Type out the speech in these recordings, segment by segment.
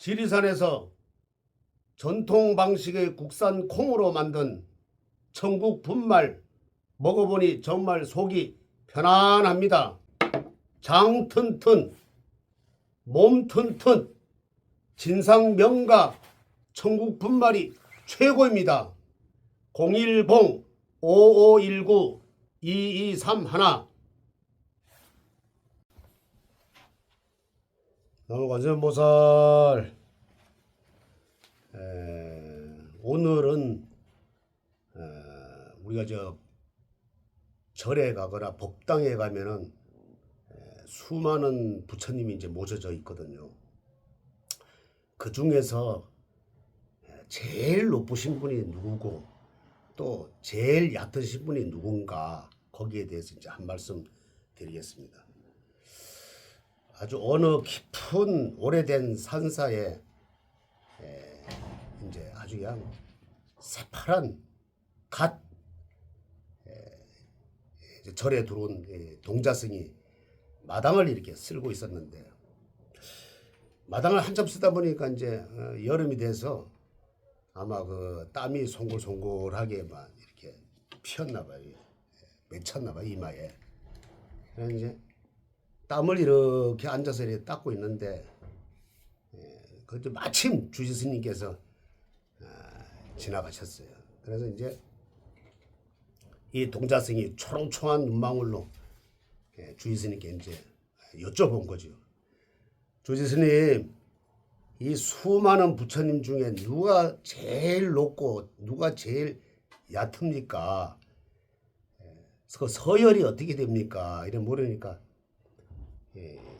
지리산에서 전통 방식의 국산 콩으로 만든 천국 분말 먹어보니 정말 속이 편안합니다. 장 튼튼, 몸 튼튼, 진상 명가 천국 분말이 최고입니다. 010-5519-2231 나무관세음보살. 오늘은 우리가 절에 가거나 법당에 가면은 수많은 부처님이 이제 모셔져 있거든요. 그 중에서 제일 높으신 분이 누구고 또 제일 얕으신 분이 누군가, 거기에 대해서 이제 한 말씀 드리겠습니다. 아주 어느 깊은 오래된 산사에 이제 아주 그냥 새파란 갓 절에 들어온 동자승이 마당을 이렇게 쓸고 있었는데, 마당을 한참 쓰다 보니까 이제 여름이 돼서 아마 그 땀이 송골송골하게 막 이렇게 피었나 봐요. 맺혔나 봐요, 이마에. 그래서 이제 땀을 이렇게 앉아서 이렇게 닦고 있는데, 그때 마침 주지 스님께서 지나가셨어요. 그래서 이제 이 동자승이 초롱초롱한 눈망울로 주지 스님께 이제 여쭤본 거죠. 주지 스님, 이 수많은 부처님 중에 누가 제일 높고 누가 제일 얕습니까? 그 서열이 어떻게 됩니까? 이래 물으니까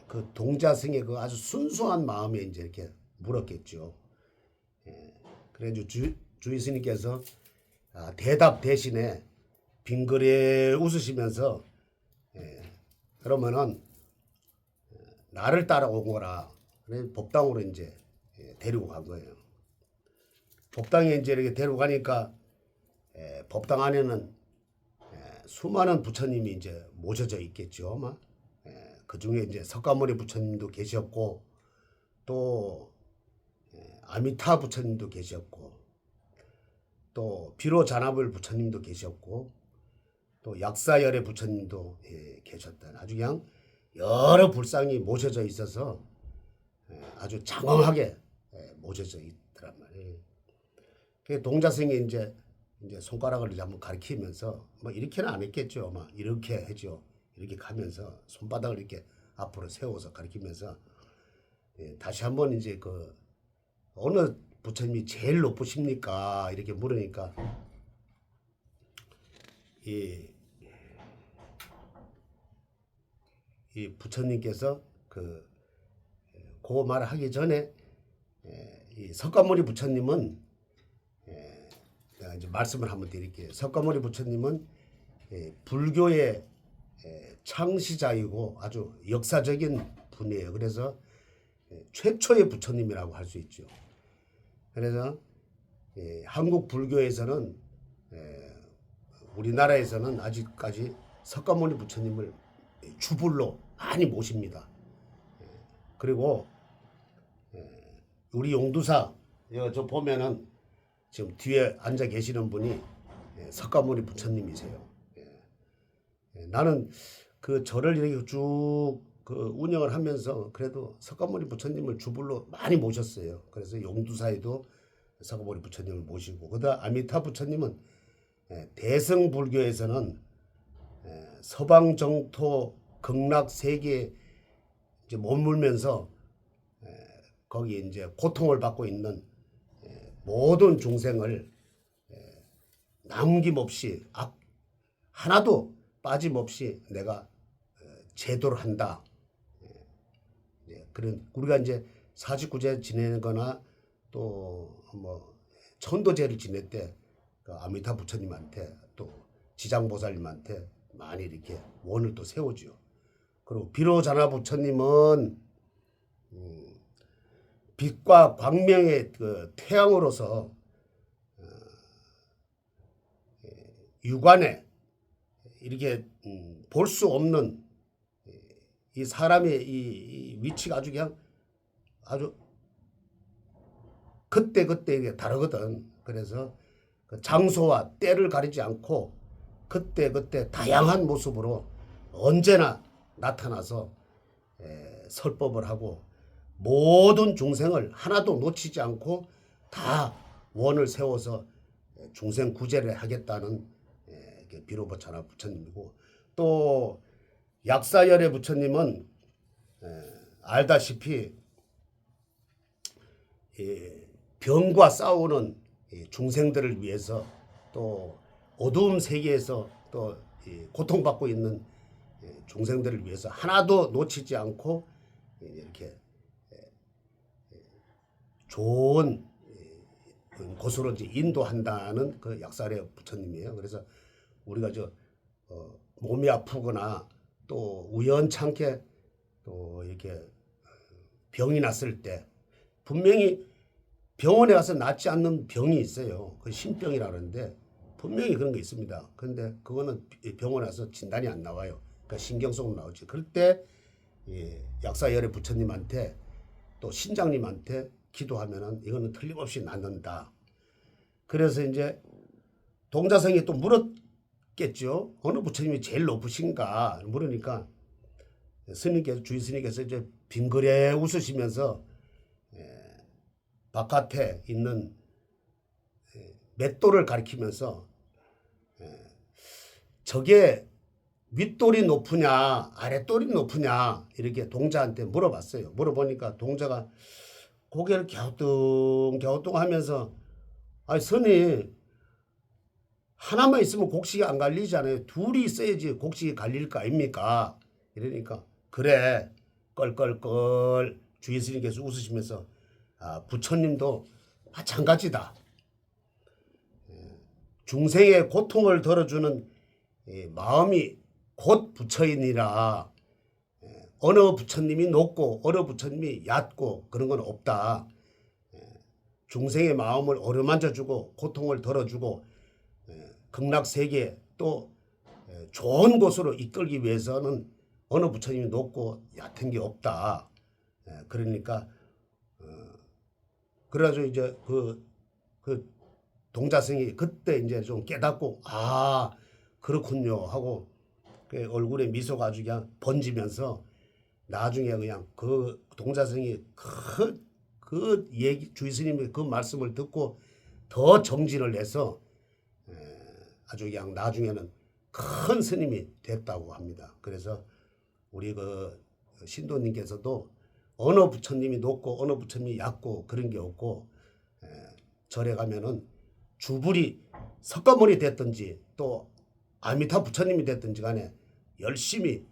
그 동자승의 그 아주 순수한 마음에 이제 이렇게 물었겠죠. 그래서 주지 스님께서 대답 대신에 빙그레 웃으시면서 그러면은 나를 따라온 거라. 그래서 법당으로 이제 데리고 간 거예요. 법당에 이제 이렇게 데리고 가니까 법당 안에는 수많은 부처님이 이제 모셔져 있겠죠. 아마 그 중에 이제 석가모니 부처님도 계셨고, 또 아미타 부처님도 계셨고, 또 비로자나불 부처님도 계셨고, 또 약사열의 부처님도 계셨다. 아주 그냥 여러 불상이 모셔져 있어서 아주 장엄하게 모셔져 있더란 말이에요. 그 동자승이 이제 손가락을 한번 가리키면서, 뭐 이렇게는 안 했겠죠. 막 이렇게 했죠. 이렇게 가면서 손바닥을 이렇게 앞으로 세워서 가리키면서 다시 한번 이제 그 어느 부처님이 제일 높으십니까? 이렇게 물으니까 이 부처님께서 그 말을 하기 전에 이 석가모니 부처님은 내가 이제 말씀을 한번 드릴게요. 석가모니 부처님은 불교의 창시자이고 아주 역사적인 분이에요. 그래서 최초의 부처님이라고 할 수 있죠. 그래서 한국 불교에서는 우리나라에서는 아직까지 석가모니 부처님을 주불로 많이 모십니다. 그리고 우리 용두사 저 보면은 지금 뒤에 앉아 계시는 분이 석가모니 부처님이세요. 나는 그 절을 이렇게 쭉 그 운영을 하면서 그래도 석가모니 부처님을 주불로 많이 모셨어요. 그래서 용두사에도 석가모니 부처님을 모시고, 그다음 아미타 부처님은 대승불교에서는 서방 정토 극락 세계에 이제 머물면서 거기 이제 고통을 받고 있는 모든 중생을 남김없이 하나도 빠짐없이 내가 제도를 한다. 그런 우리가 이제 49제 지내는 거나 또 뭐 천도제를 지낼 때 그 아미타 부처님한테 또 지장보살님한테 많이 이렇게 원을 또 세우죠. 그리고 비로자나 부처님은 빛과 광명의 그 태양으로서 육안에 이렇게 볼 수 없는 이 사람의 이 위치가 아주 그냥 아주 그때 이게 다르거든. 그래서 그 장소와 때를 가리지 않고 그때 다양한 모습으로 언제나 나타나서 설법을 하고 모든 중생을 하나도 놓치지 않고 다 원을 세워서 중생 구제를 하겠다는 비로보차나 부처님이고, 또 약사열의 부처님은 알다시피 병과 싸우는 중생들을 위해서, 또 어두움 세계에서 또 고통받고 있는 중생들을 위해서 하나도 놓치지 않고 이렇게 좋은 곳으로 이제 인도한다는 그 약사의 부처님이에요. 그래서 우리가 몸이 아프거나 또 우연찮게 또 이렇게 병이 났을 때 분명히 병원에 가서 낫지 않는 병이 있어요. 그 신병이라 그러는데 분명히 그런 게 있습니다. 그런데 그거는 병원에 가서 진단이 안 나와요. 그러니까 신경성으로 나오지. 그럴 때 약사열의 부처님한테 또 신장님한테 기도하면은 이거는 틀림없이 낫는다. 그래서 이제 동자성이 또 물었겠죠. 어느 부처님이 제일 높으신가 물으니까 주의 스님께서 이제 빙그레 웃으시면서 바깥에 있는 맷돌을 가리키면서 저게 윗돌이 높으냐 아랫돌이 높으냐 이렇게 동자한테 물어봤어요. 물어보니까 동자가 고개를 갸우뚱하면서 아니 선이 하나만 있으면 곡식이 안 갈리잖아요. 둘이 있어야지 곡식이 갈릴 거 아닙니까? 이러니까 그래 껄껄껄 주의 스님께서 웃으시면서 부처님도 마찬가지다. 중생의 고통을 덜어주는 마음이 곧 부처이니라. 어느 부처님이 높고 어느 부처님이 얕고 그런 건 없다. 중생의 마음을 어루만져주고 고통을 덜어주고 극락세계 또 좋은 곳으로 이끌기 위해서는 어느 부처님이 높고 얕은 게 없다. 그러니까 그래가지고 이제 그 동자승이 그때 이제 좀 깨닫고 그렇군요 하고 그 얼굴에 미소가 아주 그냥 번지면서 나중에 그냥 그 동자승이 그 얘기 주의 스님의 그 말씀을 듣고 더 정진을 해서 아주 그냥 나중에는 큰 스님이 됐다고 합니다. 그래서 우리 그 신도님께서도 어느 부처님이 높고 어느 부처님이 얕고 그런 게 없고 절에 가면은 주불이 석가모니 됐든지 또 아미타 부처님이 됐든지 간에 열심히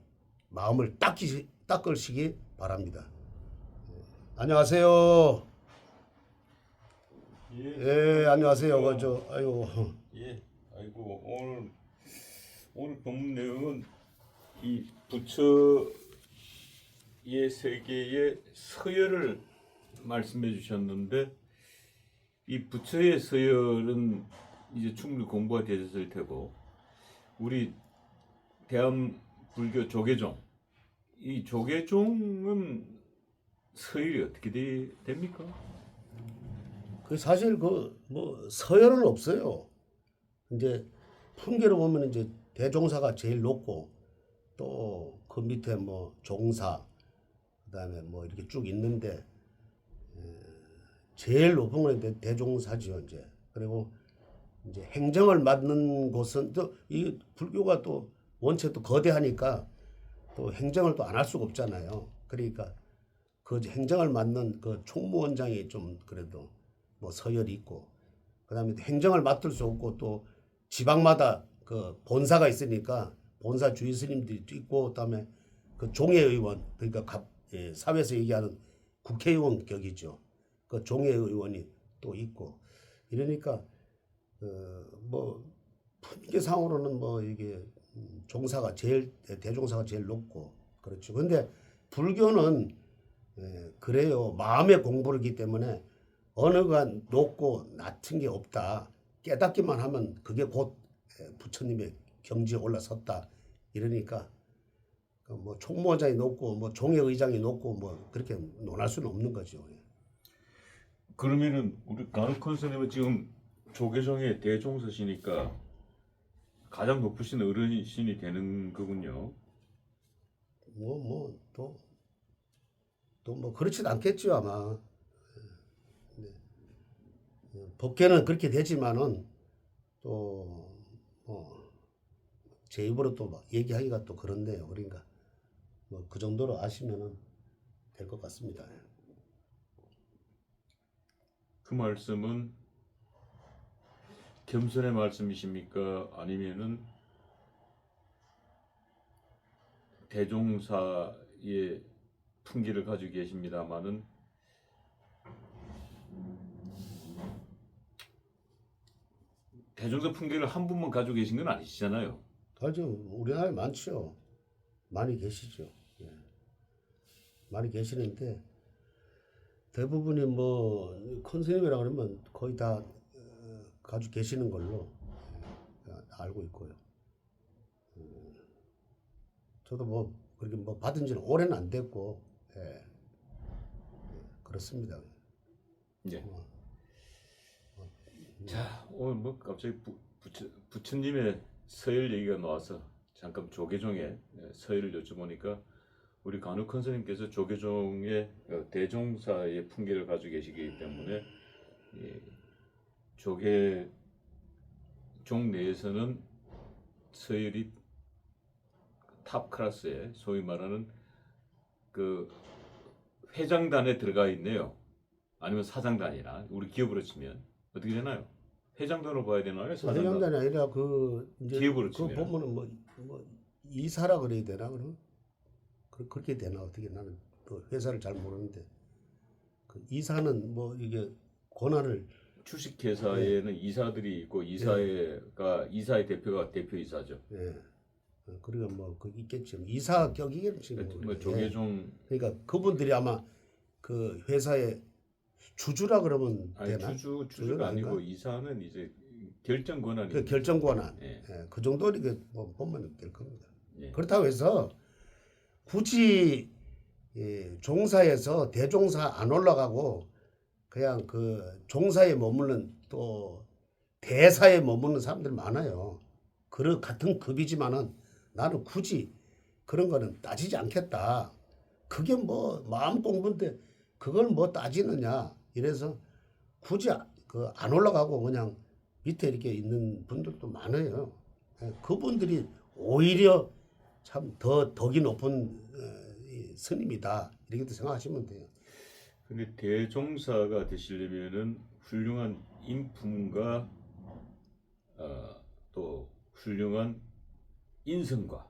마음을 닦으시기 바랍니다. 안녕하세요. 예, 안녕하세요. 아이고. 예, 아이고 오늘 본문 내용은 이 부처의 세계의 서열을 말씀해 주셨는데, 이 부처의 서열은 이제 충분히 공부가 되셨을 테고, 우리 대한 불교 조계종, 이 조계종은 서열이 어떻게 됩니까? 그 사실 뭐 서열은 없어요. 이제 품계로 보면 이제 대종사가 제일 높고 또 그 밑에 뭐 종사 그다음에 뭐 이렇게 쭉 있는데 제일 높은 건 대종사지요 이제. 그리고 이제 행정을 맡는 곳은 또 이 불교가 또 원체 또 거대하니까 또 행정을 또 안 할 수가 없잖아요. 그러니까 그 행정을 맡는 그 총무원장이 좀 그래도 뭐 서열이 있고, 그다음에 행정을 맡을 수 없고 또 지방마다 그 본사가 있으니까 본사 주의 스님들이 있고, 그다음에 그 종회의원, 그러니까 사회에서 얘기하는 국회의원 격이죠. 그 종회의원이 또 있고 이러니까 뭐 품계상으로는 뭐 이게 종사가 대종사가 제일 높고 그렇죠. 근데 불교는 그래요. 마음의 공부이기 때문에 어느가 높고 낮은 게 없다. 깨닫기만 하면 그게 곧 부처님의 경지에 올라섰다. 이러니까 뭐 총무원장이 높고 뭐 종회의장이 높고 뭐 그렇게 논할 수는 없는 거죠. 그러면은 우리 간혹한 선생님은 지금 조계종의 대종사시니까 가장 높으신 어르신이 되는 거군요. 또 뭐 그렇진 않겠죠 아마. 법계는 그렇게 되지만은 또 제 입으로 또 막 얘기하기가 또 그런데요. 그러니까 뭐 그 정도로 아시면은 될 것 같습니다. 그 말씀은 겸손의 말씀이십니까? 아니면은 대종사의 풍기를 가지고 계십니다마는 대종사 풍기를 한 분만 가지고 계신 건 아니시잖아요. 아주 우리나라에 많죠. 많이 계시죠. 예. 많이 계시는데 대부분이 뭐 컨스님이라 그러면 거의 다 가지고 계시는 걸로 알고 있고요. 저도 뭐 그렇게 뭐 받은 지는 오래는 안 됐고, 그렇습니다. 예. 자, 오늘 뭐 갑자기 부처님의 서열 얘기가 나와서 잠깐 조계종의 서열을 여쭤보니까 우리 간혹 선생님께서 조계종의 대종사의 풍기를 가지고 계시기 때문에 조계종 내에서는 서열이 탑 클래스에 소위 말하는 그 회장단에 들어가 있네요. 아니면 사장단이나 우리 기업으로 치면 어떻게 되나요? 회장단으로 봐야 되나요? 사장단? 회장단이 아니라 그 이제 기업으로 그 치면 보면은 뭐 이사라 그래야 되나 그럼 그렇게 되나 어떻게 나는 또 회사를 잘 모르는데 그 이사는 뭐 이게 권한을 주식회사에는 이사들이 있고 이사의 대표가 대표이사죠. 그리고 뭐 그 있겠죠. 이사 격이겠지. 뭐 조계종 그러니까 그분들이 아마 그 회사의 주주라 그러면 아니 되나? 주주가 아니고 아닌가? 이사는 이제 결정 권한이 그 결정 권한. 예. 그 정도 이렇게 뭐 보면 될 겁니다. 예. 그렇다고 해서 굳이 종사에서 대종사 안 올라가고 그냥 그 종사에 머무는 또 대사에 머무는 사람들 많아요. 그 같은 급이지만은 나는 굳이 그런 거는 따지지 않겠다. 그게 뭐 마음 공부인데 그걸 뭐 따지느냐. 이래서 굳이 그 안 올라가고 그냥 밑에 이렇게 있는 분들도 많아요. 그분들이 오히려 참 덕이 높은 이 스님이다. 이렇게 생각하시면 돼요. 근데 대종사가 되시려면은 훌륭한 인품과 또 훌륭한 인성과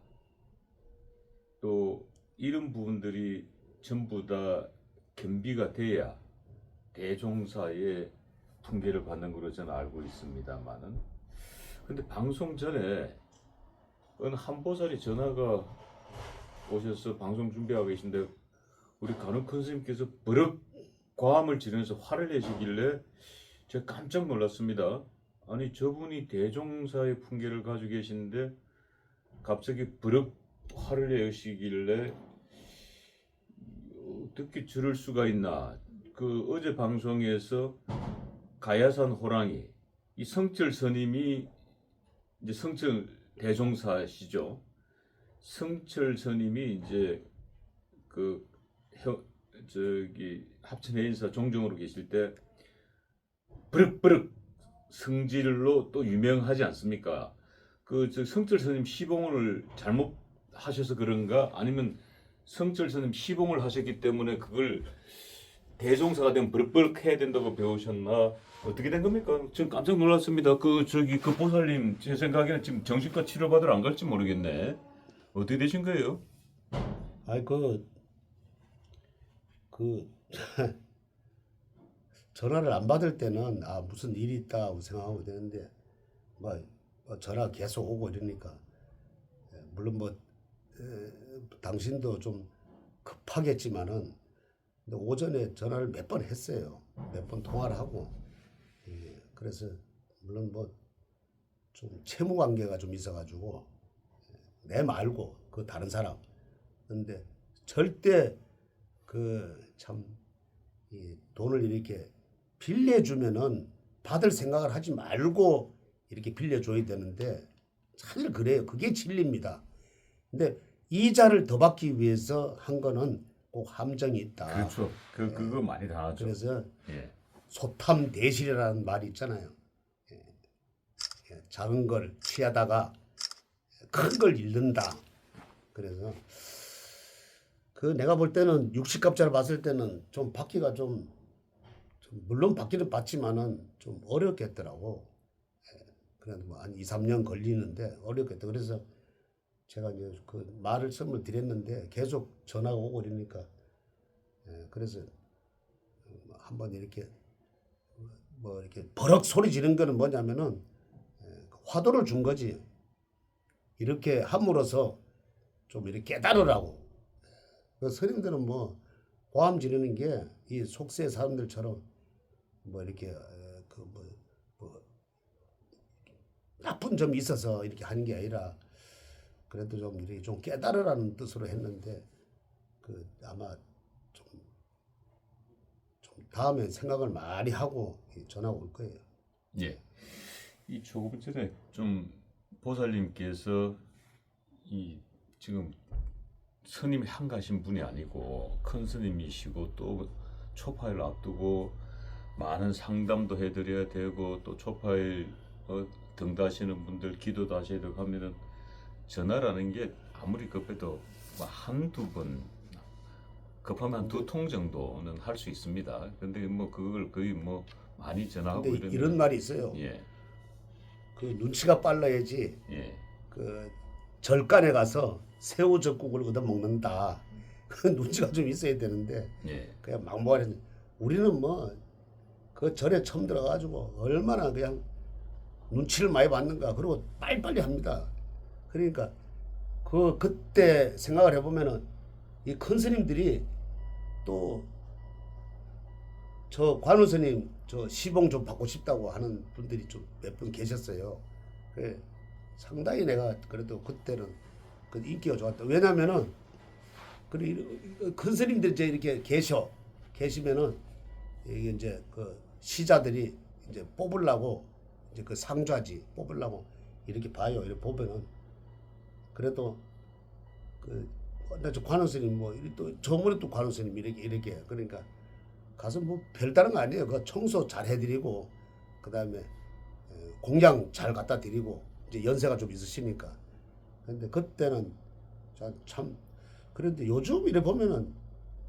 또 이런 부분들이 전부 다 겸비가 돼야 대종사의 풍계를 받는 걸로 저는 알고 있습니다만은 근데 방송 전에 어느 한보살이 전화가 오셔서 방송 준비하고 계신데 우리 간혹 선생님께서 버럭 과함을 지르면서 화를 내시길래 제가 깜짝 놀랐습니다. 아니 저분이 대종사의 풍계를 가지고 계시는데 갑자기 버럭 화를 내시길래 어떻게 저럴 수가 있나. 그 어제 방송에서 가야산 호랑이 이 성철 스님이 이제 성철 대종사시죠. 성철 스님이 이제 그 저기 합천 해인사 종정으로 계실 때 버럭버럭 성질로 또 유명하지 않습니까? 그 저 성철 스님 시봉을 잘못 하셔서 그런가 아니면 성철 스님 시봉을 하셨기 때문에 그걸 대종사가 되면 버럭버럭 해야 된다고 배우셨나 어떻게 된 겁니까? 지금 깜짝 놀랐습니다. 그 저기 그 보살님 제 생각에는 지금 정신과 치료받으러 안 갈지 모르겠네. 어떻게 되신 거예요? 아이 그 전화를 안 받을 때는 아 무슨 일이 있다고 생각하고 되는데 뭐 전화 계속 오고 이러니까 물론 뭐 당신도 좀 급하겠지만은 근데 오전에 전화를 몇 번 했어요. 몇 번 통화를 하고 그래서 물론 뭐 좀 채무 관계가 좀 있어가지고 내 말고 그 다른 사람 근데 절대 그 참 이 돈을 이렇게 빌려주면은 받을 생각을 하지 말고 이렇게 빌려줘야 되는데 사실 그래요. 그게 진리입니다. 근데 이자를 더 받기 위해서 한 거는 꼭 함정이 있다. 그렇죠. 그거 많이 당하죠. 그래서 예. 소탐대실이라는 말이 있잖아요. 작은 걸 취하다가 큰 걸 잃는다. 그래서 그 내가 볼 때는 60갑자를 봤을 때는 좀 받기가 좀 물론 받기는 받지만은 좀 어렵겠더라고. 그래도 뭐한 2, 3년 걸리는데 어렵겠다. 그래서 제가 이제 그 말을 선물 드렸는데 계속 전화가 오고 그러니까 그래서 한번 이렇게 뭐 이렇게 버럭 소리 지른 거는 뭐냐면은 화두를 준 거지. 이렇게 함으로써 좀 이렇게 깨달으라고. 그 스님들은 뭐 고함 지르는 게 이 속세 사람들처럼 뭐 이렇게 뭐 나쁜 점이 있어서 이렇게 하는 게 아니라 그래도 좀 이렇게 좀 깨달으라는 뜻으로 했는데 그 아마 좀 다음에 생각을 많이 하고 전화 올 거예요. 예. 이 조금 전에 좀 보살님께서 이 지금 스님이 한가신 분이 아니고 큰 스님이시고 또 초파일 앞두고 많은 상담도 해드려야 되고 또 초파일 등다시는 분들 기도도 하셔야 되고 하면은 전화라는 게 아무리 급해도 뭐 한두 번 급하면 한 2통 정도는 할 수 있습니다. 근데 뭐 그걸 거의 뭐 많이 전화하고 근데 이러는 이런 말이 있어요. 예. 그 눈치가 빨라야지 예. 그 절간에 가서 새우젓국을 얻어 먹는다. 그 눈치가 좀 있어야 되는데 예. 그냥 막무가내. 우리는 뭐 그 절에 처음 들어가지고 얼마나 그냥 눈치를 많이 받는가. 그리고 빨리빨리 합니다. 그러니까 그때 생각을 해보면은 이 큰 스님들이 또 저 관우 스님 저 시봉 좀 받고 싶다고 하는 분들이 좀 몇 분 계셨어요. 그래 상당히 내가 그래도 그때는 그 인기가 좋았다. 왜냐면은 큰 스님들 이제 이렇게 계시면은 이게 이제 그 시자들이 이제 뽑으려고 이제 그 상좌지 뽑으려고 이렇게 봐요. 이렇게 보면은 그래도 그 저 관우 스님 뭐 또 저번에 또 관우 스님 이렇게 그러니까 가서 뭐 별다른 거 아니에요. 그 청소 잘 해드리고 그 다음에 공양 잘 갖다 드리고 이제 연세가 좀 있으시니까. 근데 그때는 참 그런데 요즘 이래 보면은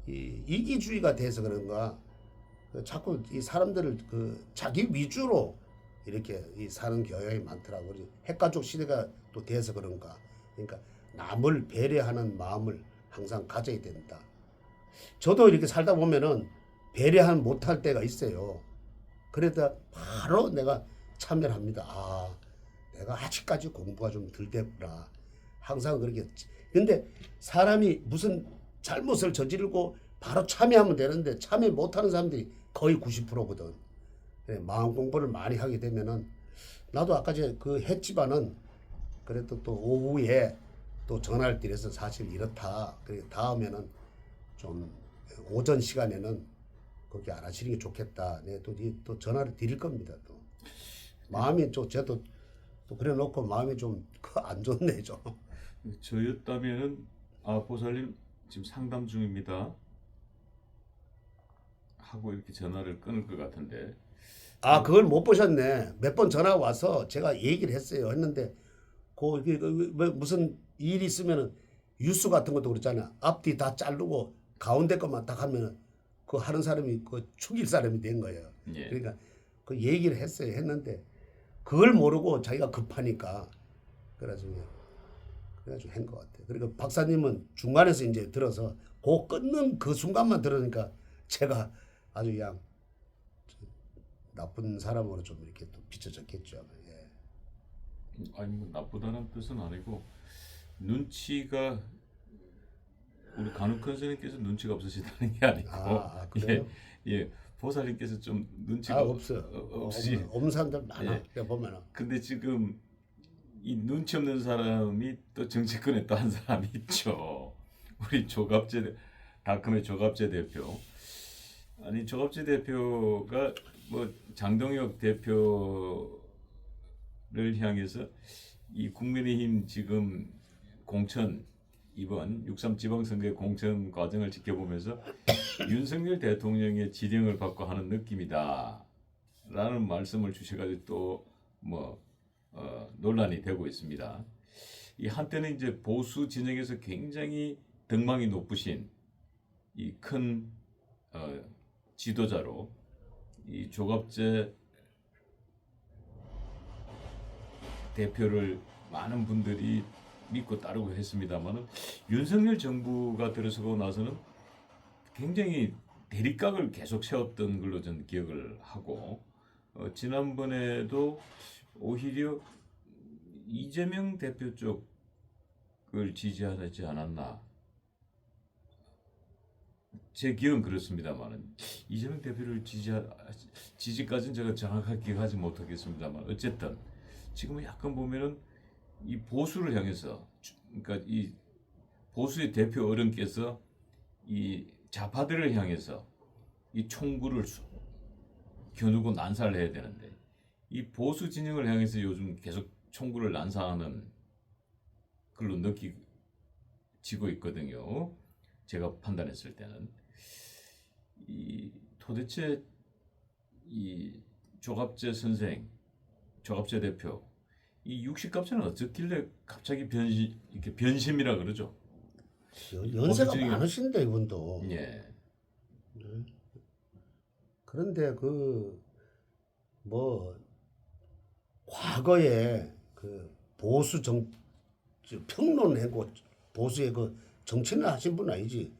이 이기주의가 돼서 그런가 자꾸 이 사람들을 그 자기 위주로 이렇게 이 사는 경향이 많더라고. 핵가족 시대가 또 돼서 그런가. 그러니까 남을 배려하는 마음을 항상 가져야 된다. 저도 이렇게 살다 보면은 배려하는 못할 때가 있어요. 그래도 바로 내가 참여를 합니다. 아, 내가 아직까지 공부가 좀 덜 됐구나. 항상 그렇게. 근데 사람이 무슨 잘못을 저지르고 바로 참여하면 되는데 참여 못하는 사람들이 거의 90%거든. 마음 공부를 많이 하게 되면은 나도 아까 그 했지만은 그래도 또 오후에 또 전화를 드려서 사실 이렇다. 그래 다음에는 좀 오전 시간에는 그렇게 안 하시는 게 좋겠다. 네, 또 전화를 드릴 겁니다. 또 마음이 좀 저도 또 그래 놓고 마음이 좀 안 좋네 좀. 저였다면은 아 보살님 지금 상담 중입니다 하고 이렇게 전화를 끊을 것 같은데. 아 그걸 못 보셨네. 몇 번 전화 와서 제가 얘기를 했어요. 했는데 무슨 일이 있으면은 뉴스 같은 것도 그렇잖아. 앞뒤 다 자르고 가운데 것만 딱 하면은 그 하는 사람이 그 죽일 사람이 된 거예요. 예. 그러니까 그 얘기를 했어요. 했는데 그걸 모르고 자기가 급하니까 그래가지고 한 것 같아요. 그리고 박사님은 중간에서 이제 들어서 그 끊는 그 순간만 들으니까 제가 아주 그냥 나쁜 사람으로 좀 이렇게 또 비춰졌겠죠. 예. 아니 뭐 나쁘다는 뜻은 아니고 눈치가 우리 간혹 큰 스님께서 눈치가 없으시다는 게 아니고 그래요? 예 보살님께서 좀 눈치가 없어요. 없이 없는 사람들 많아. 예. 보면은. 근데 지금 이 눈치 없는 사람이 또 정치권에 또 한 사람이 있죠. 우리 다크의 조갑재 대표. 아니 조갑재 대표가 뭐 장동혁 대표를 향해서 이 국민의힘 지금 공천 이번 6.3 지방선거의 공천 과정을 지켜보면서 윤석열 대통령의 지령을 받고 하는 느낌이다 라는 말씀을 주셔가지고 또 뭐 논란이 되고 있습니다. 이 한때는 이제 보수 진영에서 굉장히 등망이 높으신 이 큰 지도자로 이 조갑재 대표를 많은 분들이 믿고 따르고 했습니다만은 윤석열 정부가 들어서고 나서는 굉장히 대립각을 계속 세웠던 걸로 저는 기억을 하고 지난번에도 오히려 이재명 대표 쪽을 지지하지 않았나 제 기억은 그렇습니다만은 이재명 대표를 지지까지는 제가 정확하게 기억하지 못하겠습니다만 어쨌든 지금은 약간 보면은 이 보수를 향해서 그러니까 이 보수의 대표 어른께서 이 좌파들을 향해서 이 총구를 겨누고 난사를 해야 되는데 이 보수 진영을 향해서 요즘 계속 총구를 난사하는 걸로 느끼지고 있거든요. 제가 판단했을 때는 이 도대체 이 조갑재 선생, 조갑재 대표 이 60갑자는 어떻길래 갑자기 이렇게 변심이라 그러죠? 연세가 보수적인- 많으신데 이분도. 예. 그런데 뭐 과거에 보수 평론하고 보수의 정치는 하신 분 아니지.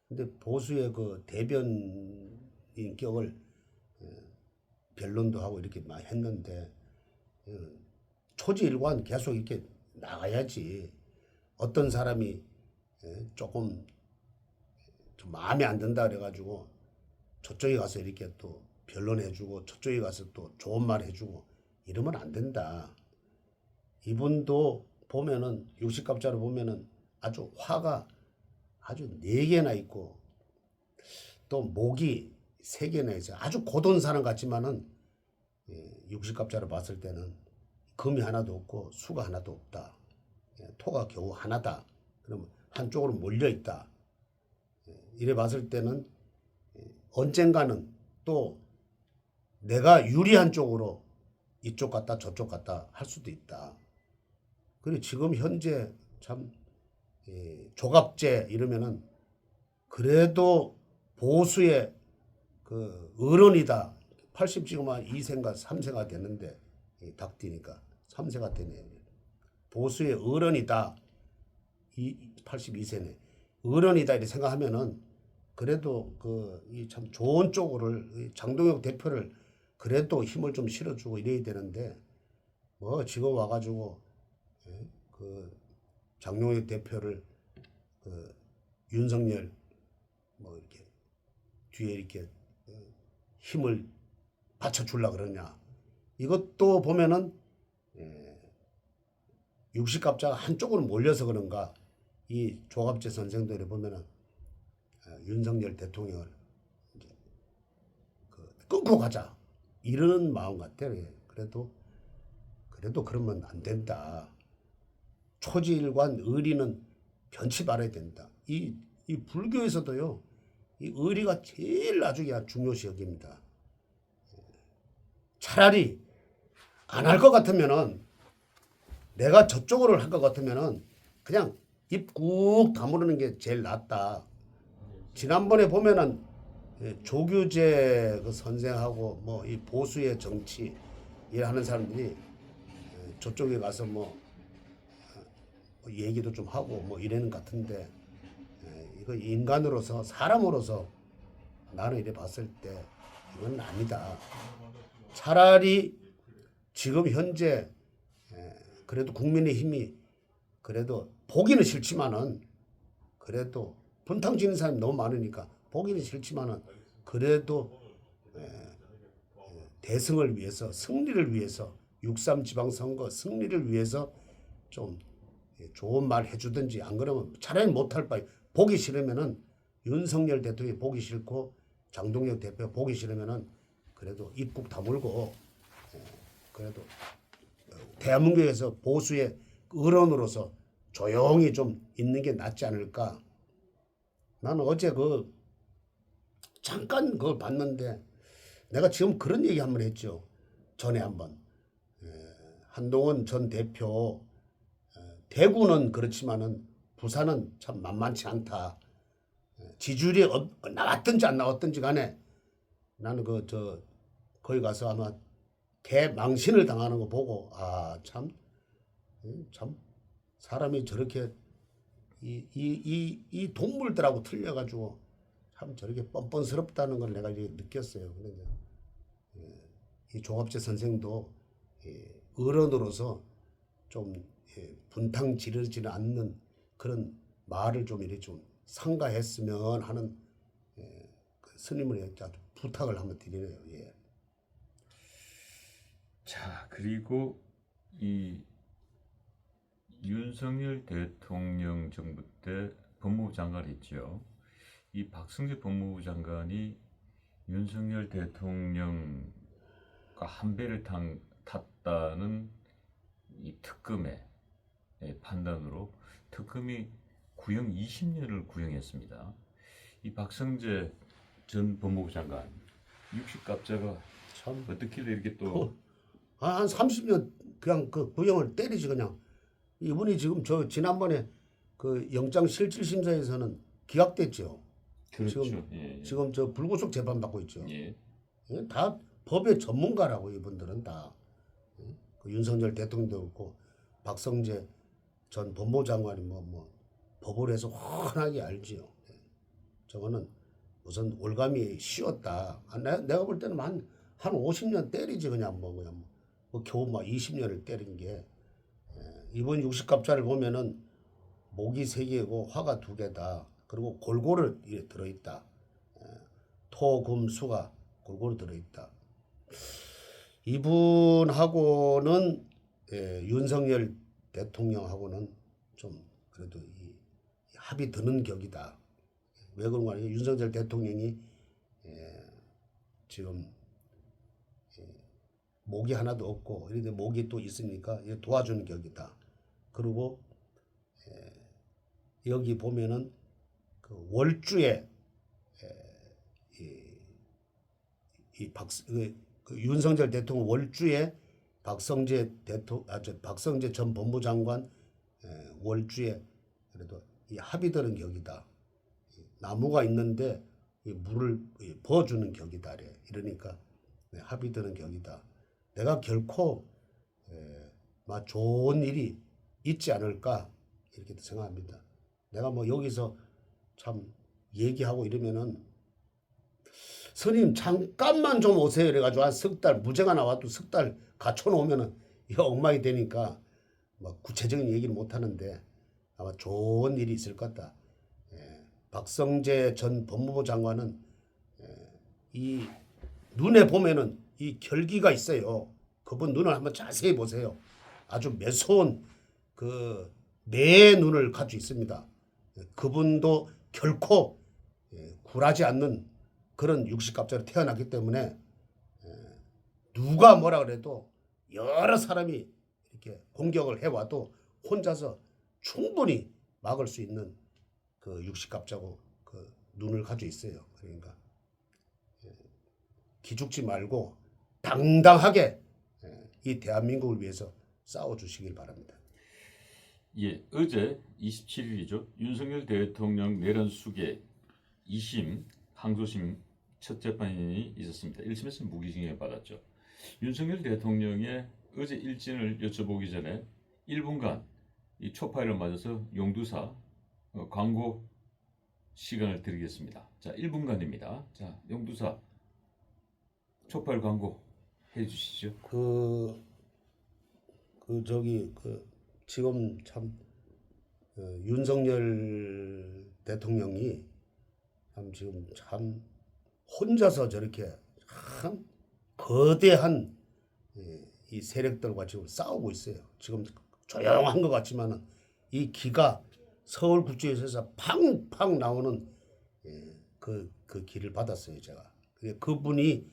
근데 보수의 대변인격을 변론도 하고 이렇게 많이 했는데 초지일관 계속 이렇게 나가야지. 어떤 사람이 조금 좀 마음에 안 든다 그래가지고 저쪽에 가서 이렇게 또 변론해주고 저쪽에 가서 또 좋은 말 해주고 이러면 안 된다. 이분도 보면은 60갑자로 보면은 아주 화가 아주 4개나 있고 또 목이 3개나 있어요. 아주 고돈 사람 같지만은 60갑자로 봤을 때는 금이 하나도 없고 수가 하나도 없다. 토가 겨우 하나다. 그러면 한쪽으로 몰려 있다. 이래 봤을 때는 언젠가는 또 내가 유리한 쪽으로 이쪽 갔다 저쪽 갔다 할 수도 있다. 그리고 지금 현재 참 조갑재 이러면은 그래도 보수의 어른이다. 80 지금 한 2세인가 3세가 됐는데 닭 뛰니까 3세가 되네. 보수의 어른이다. 82세네. 어른이다 이렇게 생각하면은 그래도 이 참 좋은 쪽으로 장동혁 대표를 그래도 힘을 좀 실어주고 이래야 되는데 뭐 지금 와가지고 장동혁 대표를 윤석열 뭐 이렇게 뒤에 이렇게 힘을 받쳐주려 그러냐. 이것도 보면은 60갑자가 한쪽으로 몰려서 그런가. 이 조갑재 선생들이 보면은 윤석열 대통령을 이제 끊고 가자 이런 마음 같아요. 그래도 그러면 안 된다. 초지일관 의리는 변치 말아야 된다. 이 불교에서도요. 이 의리가 제일 아주 중요시 여깁니다. 차라리 안 할 것 같으면은 내가 저쪽으로 할 것 같으면은 그냥 입 꾹 다무르는 게 제일 낫다. 지난번에 보면은 조규재 선생하고 뭐 이 보수의 정치 일하는 사람들이 저쪽에 가서 뭐 얘기도 좀 하고 뭐 이러는 것 같은데 이거 인간으로서 사람으로서 나는 이래 봤을 때 이건 아니다. 차라리 지금 현재 그래도 국민의힘이 그래도 보기는 싫지만은 그래도 분탕 지는 사람이 너무 많으니까 보기는 싫지만은 그래도 대승을 위해서 승리를 위해서 6.3 지방선거 승리를 위해서 좀 좋은 말 해주든지 안 그러면 차라리 못할 바에 보기 싫으면은 윤석열 대통령이 보기 싫고 장동혁 대표 보기 싫으면은 그래도 입국 다물고 그래도 대한민국에서 보수의 어른으로서 조용히 좀 있는 게 낫지 않을까. 나는 어제 잠깐 그걸 봤는데 내가 지금 그런 얘기 한번 했죠. 전에 한번 한동훈 전 대표 대구는 그렇지만은 부산은 참 만만치 않다. 지지율이 나왔든지 안 나왔든지 간에 나는 거기 가서 아마 개망신을 당하는 거 보고 참 사람이 저렇게 이 동물들하고 틀려가지고 참 저렇게 뻔뻔스럽다는 걸 내가 이제 느꼈어요. 근데 이 종합제 선생도 어른으로서 좀 분탕 지르지는 않는 그런 말을 좀 이렇게 좀 상가했으면 하는 그 스님을 아주 부탁을 한번 드리네요. 예. 자, 그리고 이 윤석열 대통령 정부 때 법무부 장관 했죠. 이 박성재 법무부 장관이 윤석열 대통령과 한 배를 탔다는 이 특검의 판단으로 특검이 구형 20년을 구형했습니다. 이 박성재 전 법무부 장관 60갑자가 참 어떻게 이렇게 또 한 30년 그냥 그 구형을 때리지 그냥. 이분이 지금 지난번에 그 영장 실질 심사에서는 기각됐죠. 그렇죠. 지금 불구속 재판 받고 있죠. 예. 다 법의 전문가라고 이분들은 다. 그 윤석열 대통령도 그렇고 박성재 전 법무부 장관이 뭐 법을 해서 훤하게 알지요. 저거는 무슨 올감이 쉬웠다. 내가 볼 때는 한 50년 때리지 그냥 겨우 막 20년을 때린 게 이번 60갑자를 보면은 목이 3개고 화가 2개다. 그리고 골고루 들어있다. 토, 금, 수가 골고루 들어있다. 이분하고는 윤석열 대통령하고는 좀 그래도 이 합이 드는 격이다. 왜 그런가 하면 윤석열 대통령이 지금 목이 하나도 없고 이런데 목이 또 있으니까 도와주는 격이다. 그리고 여기 보면은 그 월주에 그 윤석열 대통령 월주에 박성재 전 법무장관 월주에 그래도 이 합의 드는 격이다. 나무가 있는데 이 물을 부어주는 격이다. 이러니까 합의 드는 격이다. 내가 결코 막 좋은 일이 있지 않을까 이렇게 생각합니다. 내가 뭐 여기서 참 얘기하고 이러면은 스님 잠깐만 좀 오세요 이래가지고 한 석 달 무죄가 나와도 석 달 갖춰놓으면은 이거 엉망이 되니까 뭐 구체적인 얘기를 못 하는데 아마 좋은 일이 있을 것 같다. 박성재 전 법무부 장관은 이 눈에 보면은 이 결기가 있어요. 그분 눈을 한번 자세히 보세요. 아주 매서운 내 눈을 가지고 있습니다. 그분도 결코 굴하지 않는 그런 60갑자로 태어났기 때문에 누가 뭐라 그래도 여러 사람이 이렇게 공격을 해와도 혼자서 충분히 막을 수 있는 그 60갑자고 그 눈을 가지고 있어요. 그러니까 기죽지 말고 당당하게 이 대한민국을 위해서 싸워주시길 바랍니다. 예, 어제 27일이죠. 윤석열 대통령 내란 수계 2심 항소심 첫 재판이 있었습니다. 1심에서 무기징역 받았죠. 윤석열 대통령의 어제 일진을 여쭤보기 전에 1분간 이 초파일을 맞아서 용두사 광고 시간을 드리겠습니다. 자, 1분간입니다. 자, 용두사 초파일 광고 해주시죠. 지금 참 윤석열 대통령이 참 혼자서 저렇게 참 거대한 이 세력들과 지금 싸우고 있어요. 지금 조용한 것 같지만은 이 기가 서울구치소에서 팡팡 나오는 그 기를 받았어요 제가. 그분이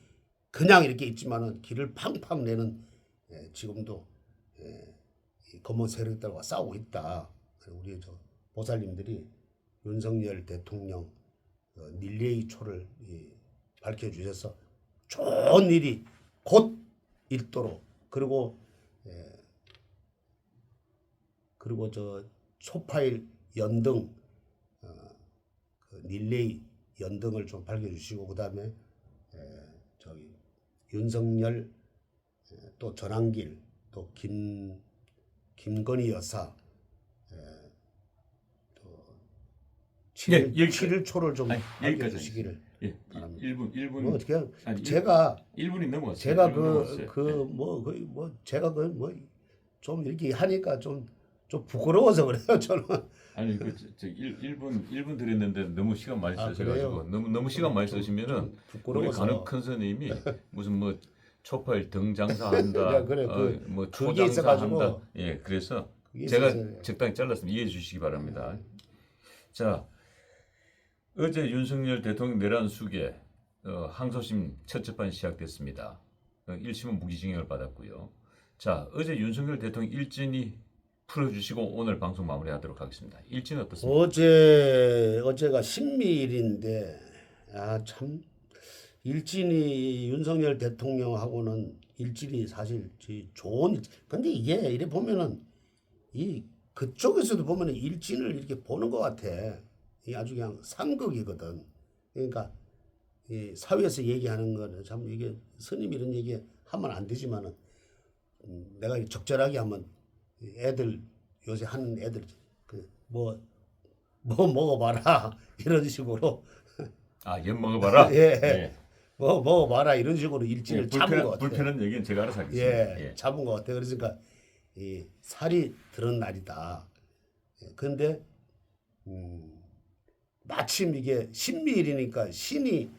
그냥 이렇게 있지만은 기를 팡팡 내는 지금도 이 검은 세력들과 싸우고 있다. 우리 저 보살님들이 윤석열 대통령 릴레이 초를 밝혀주셔서 좋은 일이 곧 있도록 그리고 저 초파일 연등 그 릴레이 연등을 좀 밝혀주시고 그다음에 저기 윤석열 또 전환길 또 김건희 여사 또 예, 7일 초를 좀 아니, 밝혀주시기를 예, 바랍니다. 1분 뭐 어떻게 아니, 제가 1분이 넘었어요. 제가 1분 넘었어요. 제가 좀 이렇게 하니까 좀 부끄러워서 그래요 저는. 아니 저 1분 드렸는데 너무 시간 많이 아, 쓰셔가지고 그래요? 너무 시간 많이 쓰시면은 좀 우리 부끄러워서. 간혹 큰 스님이 무슨 뭐 초파일 등장사한다, 야, 그래, 뭐 그게 있어가지고. 초장사한다. 예, 그래서 그게 제가 있어서요. 적당히 잘랐으면 이해해 주시기 바랍니다. 자, 어제 윤석열 대통령 내란 수계 항소심 첫 재판이 시작됐습니다. 1심은 무기징역을 받았고요. 자, 어제 윤석열 대통령 일진이 풀어주시고 오늘 방송 마무리하도록 하겠습니다. 일진 어떻습니까? 어제가 신미일인데 참 일진이 윤석열 대통령하고는 일진이 사실 좋은 근데 이게 이래 보면은 이 그쪽에서도 보면은 일진을 이렇게 보는 것 같아. 이 아주 그냥 상극이거든. 그러니까 이 사회에서 얘기하는 거는 참 이게 스님 이런 얘기 하면 안 되지만은 내가 적절하게 하면 애들 요새 하는 애들 뭐 먹어봐라 이런 식으로 아, 엿 먹어봐라. 예. 예. 뭐 먹어봐라 이런 식으로 일진을 잡은 것 같아. 불편한 얘기는 제가 알아서 하겠습니다. 예, 잡은 것 같아. 그러니까 이 살이 들은 날이다. 그런데 마침 이게 신미일이니까 신이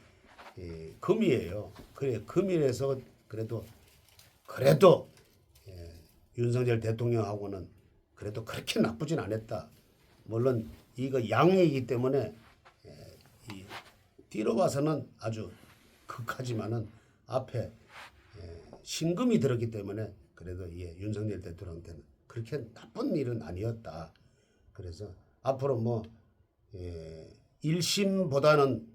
금이에요. 그래 금일에서 그래도 윤석열 대통령하고는 그래도 그렇게 나쁘진 않았다. 물론 이거 양이기 때문에 뒤로 봐서는 아주 극하지만은 앞에 신금이 들었기 때문에 그래도 윤석열 대통령한테는 그렇게 나쁜 일은 아니었다. 그래서 앞으로 뭐 1심보다는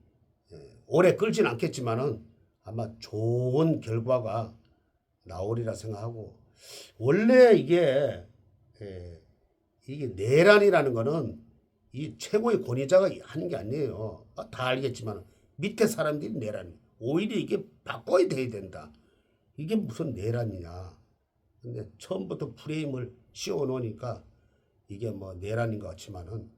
오래 끌진 않겠지만은 아마 좋은 결과가 나오리라 생각하고 원래 이게 내란이라는 거는 이 최고의 권위자가 하는 게 아니에요. 다 알겠지만 밑에 사람들이 내란이 오히려 이게 바꿔야 돼야 된다. 이게 무슨 내란이냐. 근데 처음부터 프레임을 씌워 놓으니까 이게 뭐 내란인 것 같지만은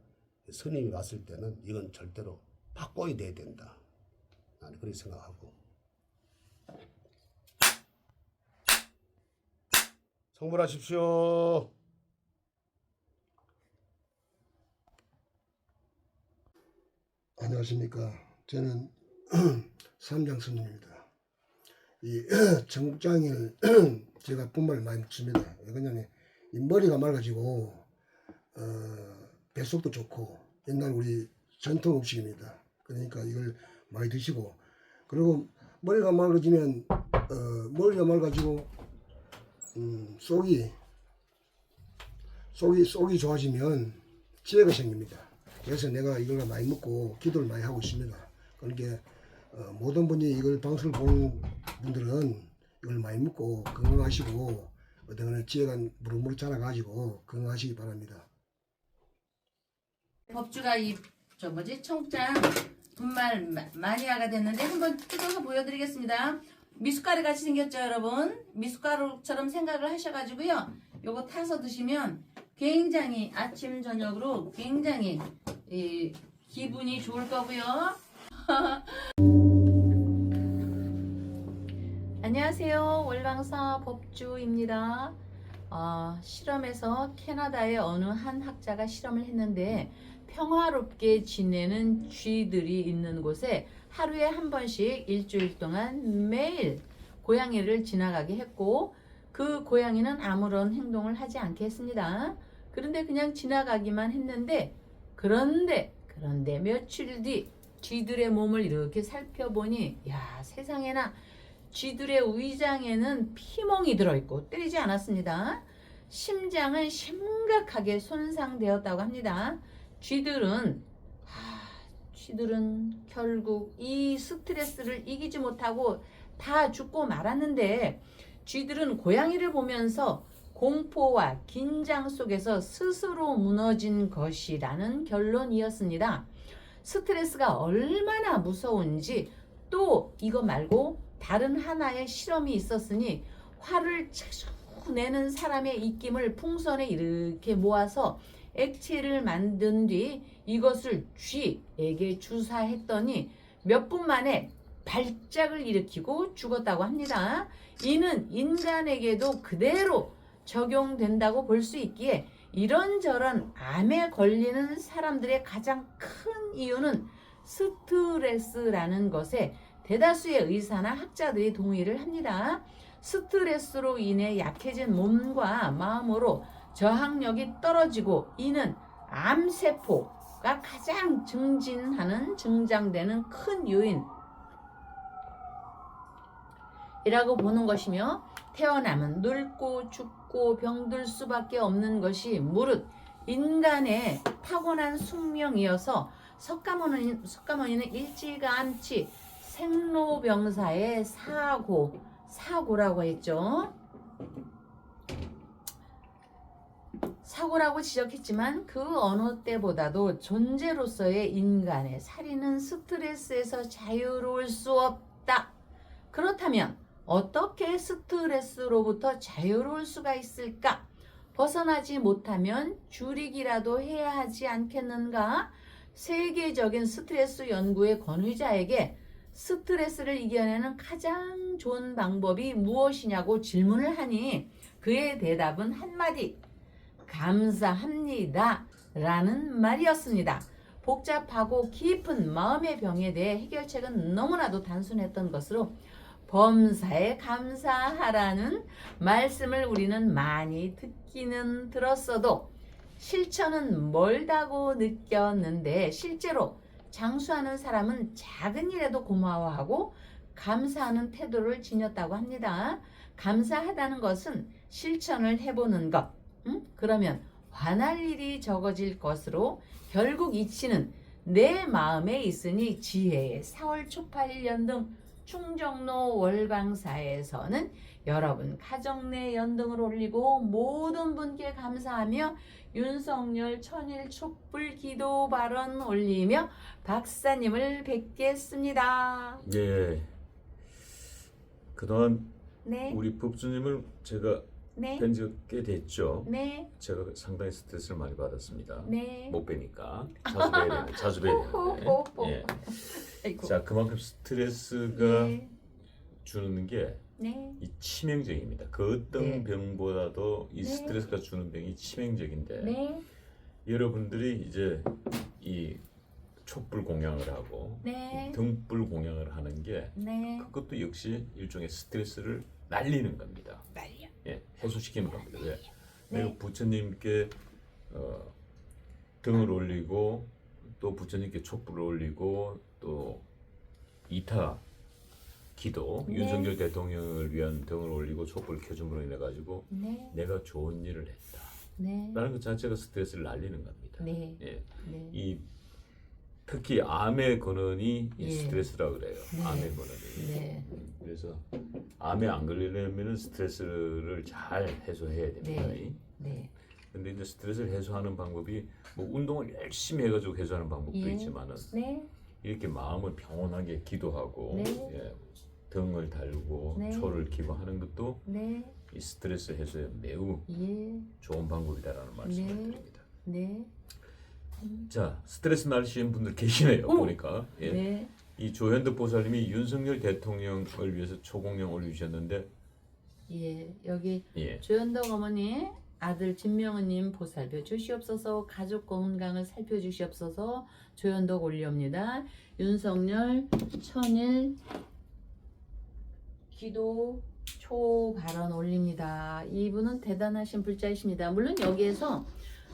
스님이 봤을 때는 이건 절대로 바꿔야 돼야 된다. 나는 그렇게 생각하고. 성불하십시오. 안녕하십니까. 저는 삼장 스님입니다. 이 청국장을 제가 분말을 많이 먹습니다. 왜냐면 이 머리가 맑아지고 뱃속도 좋고 옛날 우리 전통 음식입니다. 그러니까 이걸 많이 드시고 그리고 머리가 맑아지면 머리가 맑아지고 속이 좋아지면 지혜가 생깁니다. 그래서 내가 이걸 많이 먹고 기도를 많이 하고 있습니다. 그러니까 모든 분이 이걸 방송을 보는 분들은 이걸 많이 먹고 건강하시고 어떤 지혜가 무럭무럭 자라가지고 건강하시기 바랍니다. 법주가 청국장 분말 마니아가 됐는데 한번 뜯어서 보여드리겠습니다. 미숫가루 같이 생겼죠, 여러분? 미숫가루처럼 생각을 하셔가지고요. 요거 타서 드시면 굉장히 아침 저녁으로 굉장히 기분이 좋을 거고요. 안녕하세요. 월광사 법주입니다. 실험에서 캐나다의 어느 한 학자가 실험을 했는데 평화롭게 지내는 쥐들이 있는 곳에 하루에 한 번씩 일주일 동안 매일 고양이를 지나가게 했고 그 고양이는 아무런 행동을 하지 않게 했습니다. 그런데 그냥 지나가기만 했는데 그런데 며칠 뒤 쥐들의 몸을 이렇게 살펴보니 야 세상에나 쥐들의 위장에는 피멍이 들어있고 때리지 않았습니다. 심장은 심각하게 손상되었다고 합니다. 쥐들은 결국 이 스트레스를 이기지 못하고 다 죽고 말았는데 쥐들은 고양이를 보면서 공포와 긴장 속에서 스스로 무너진 것이라는 결론이었습니다. 스트레스가 얼마나 무서운지 또 이거 말고 다른 하나의 실험이 있었으니 화를 자주 내는 사람의 입김을 풍선에 이렇게 모아서 액체를 만든 뒤 이것을 쥐에게 주사했더니 몇 분 만에 발작을 일으키고 죽었다고 합니다. 이는 인간에게도 그대로 적용된다고 볼 수 있기에 이런저런 암에 걸리는 사람들의 가장 큰 이유는 스트레스라는 것에 대다수의 의사나 학자들이 동의를 합니다. 스트레스로 인해 약해진 몸과 마음으로 저항력이 떨어지고 이는 암세포가 가장 증진되는 큰 요인이라고 보는 것이며 태어나면 늙고 죽고 병들 수밖에 없는 것이 무릇 인간의 타고난 숙명이어서 석가모니는 일찌감치 생로병사의 사고라고 했죠. 사고라고 지적했지만 그 어느 때보다도 존재로서의 인간의 살인은 스트레스에서 자유로울 수 없다. 그렇다면 어떻게 스트레스로부터 자유로울 수가 있을까? 벗어나지 못하면 줄이기라도 해야 하지 않겠는가? 세계적인 스트레스 연구의 권위자에게 스트레스를 이겨내는 가장 좋은 방법이 무엇이냐고 질문을 하니 그의 대답은 한마디 감사합니다 라는 말이었습니다. 복잡하고 깊은 마음의 병에 대해 해결책은 너무나도 단순했던 것으로 범사에 감사하라는 말씀을 우리는 많이 듣기는 들었어도 실천은 멀다고 느꼈는데 실제로 장수하는 사람은 작은 일에도 고마워하고 감사하는 태도를 지녔다고 합니다. 감사하다는 것은 실천을 해보는 것. 그러면 화날 일이 적어질 것으로 결국 이치는 내 마음에 있으니 지혜의 4월 초파일 연등 충정로 월광사에서는 여러분 가정 내 연등을 올리고 모든 분께 감사하며 윤석열 천일 촛불 기도 발언 올리며 박사님을 뵙겠습니다. 예. 그동안 네. 우리 법주님을 제가 네. 뵌 지 꽤 됐죠. 네. 제가 상당히 스트레스를 많이 받았습니다. 네. 못 뵈니까 자주 뵈야 되는데. 예. 아이고. 자, 그만큼 스트레스가 네. 주는 게 네. 이 치명적입니다. 그 어떤 네. 병보다도 이 네. 스트레스가 주는 병이 치명적인데 네. 여러분들이 이제 이 촛불 공양을 하고 네. 등불 공양을 하는 게 네. 그것도 역시 일종의 스트레스를 날리는 겁니다. 말이요. 예, 해소시키는 겁니다. 왜? 네. 내가 부처님께 등을 올리고 또 부처님께 촛불을 올리고 또 이타 기도 네. 윤석열 대통령을 위한 등을 올리고 촛불을 켜줌으로 인해 가지고 네. 내가 좋은 일을 했다. 네. 라는 것 자체가 스트레스를 날리는 겁니다. 네. 예. 네. 이 특히 암의 근원이 이 예. 스트레스라고 그래요. 네. 암의 근원이. 네. 그래서 암에 안 걸리려면 스트레스를 잘 해소해야 됩니다. 네. 네. 근데 이제 스트레스를 해소하는 방법이 뭐 운동을 열심히 해가지고 해소하는 방법도 예. 있지만은 네. 이렇게 마음을 평온하게 기도하고 네. 예, 등을 달고 네. 초를 켜고 하는 것도 네. 이 스트레스 해소에 매우 예. 좋은 방법이다라는 말씀을 네. 드립니다. 네. 자, 스트레스 날리시는 분들 계시네요. 보니까 예. 네. 이 조현득 보살님이 윤석열 대통령을 위해서 초공양 올려주셨는데 예. 여기 예. 조현덕 어머니 아들 진명은님 보살펴 주시옵소서. 가족 건강을 살펴주시옵소서. 조현덕 올려옵니다. 윤석열 천일 기도 초 발언 올립니다. 이분은 대단하신 불자이십니다. 물론 여기에서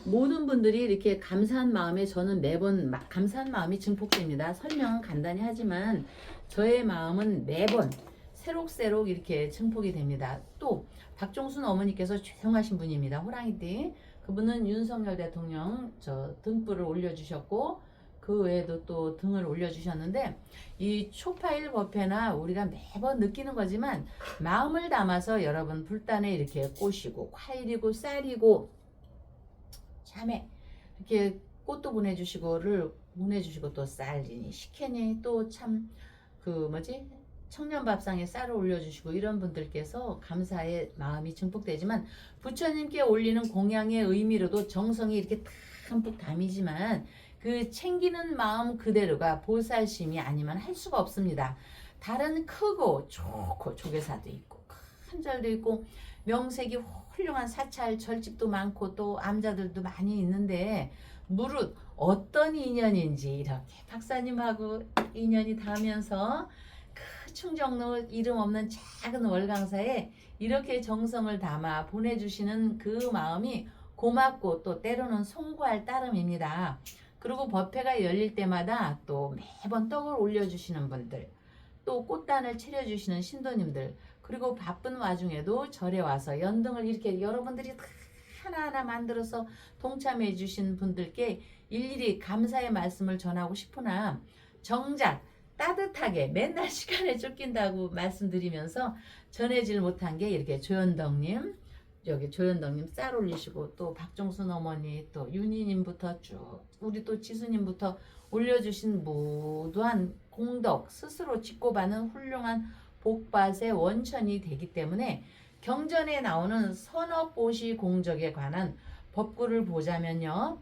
모든 분들이 이렇게 감사한 마음에 저는 매번 감사한 마음이 증폭됩니다. 설명은 간단히 하지만 저의 마음은 매번 새록새록 이렇게 증폭이 됩니다. 또 박종순 어머니께서 죄송하신 분입니다. 호랑이띠. 그분은 윤석열 대통령 저 등불을 올려주셨고 그 외에도 또 등을 올려주셨는데 이 초파일 법회나 우리가 매번 느끼는 거지만 마음을 담아서 여러분 불단에 이렇게 꽃이고 과일이고 쌀이고 참외 이렇게 꽃도 보내주시고 또 쌀이니 식혜니 또 참 그 뭐지 청년밥상에 쌀을 올려주시고 이런 분들께서 감사의 마음이 증폭되지만 부처님께 올리는 공양의 의미로도 정성이 이렇게 듬뿍 담이지만 그 챙기는 마음 그대로가 보살심이 아니면 할 수가 없습니다. 다른 크고 좋고 조계사도 있고 큰 절도 있고 명색이 훌륭한 사찰 절집도 많고 또 암자들도 많이 있는데 무릇 어떤 인연인지 이렇게 박사님하고 인연이 닿으면서 그 충정로 이름 없는 작은 월강사에 이렇게 정성을 담아 보내주시는 그 마음이 고맙고 또 때로는 송구할 따름입니다. 그리고 법회가 열릴 때마다 또 매번 떡을 올려주시는 분들 또 꽃단을 차려주시는 신도님들 그리고 바쁜 와중에도 절에 와서 연등을 이렇게 여러분들이 다 하나하나 만들어서 동참해 주신 분들께 일일이 감사의 말씀을 전하고 싶으나 정작 따뜻하게 맨날 시간에 쫓긴다고 말씀드리면서 전해질 못한 게 이렇게 조현덕님 여기 조현덕님 쌀 올리시고 또 박종순 어머니 또 윤희님부터 쭉 우리 또 지수님부터 올려주신 무도한 공덕 스스로 짓고 받는 훌륭한 복밭의 원천이 되기 때문에 경전에 나오는 선업보시 공적에 관한 법구를 보자면요.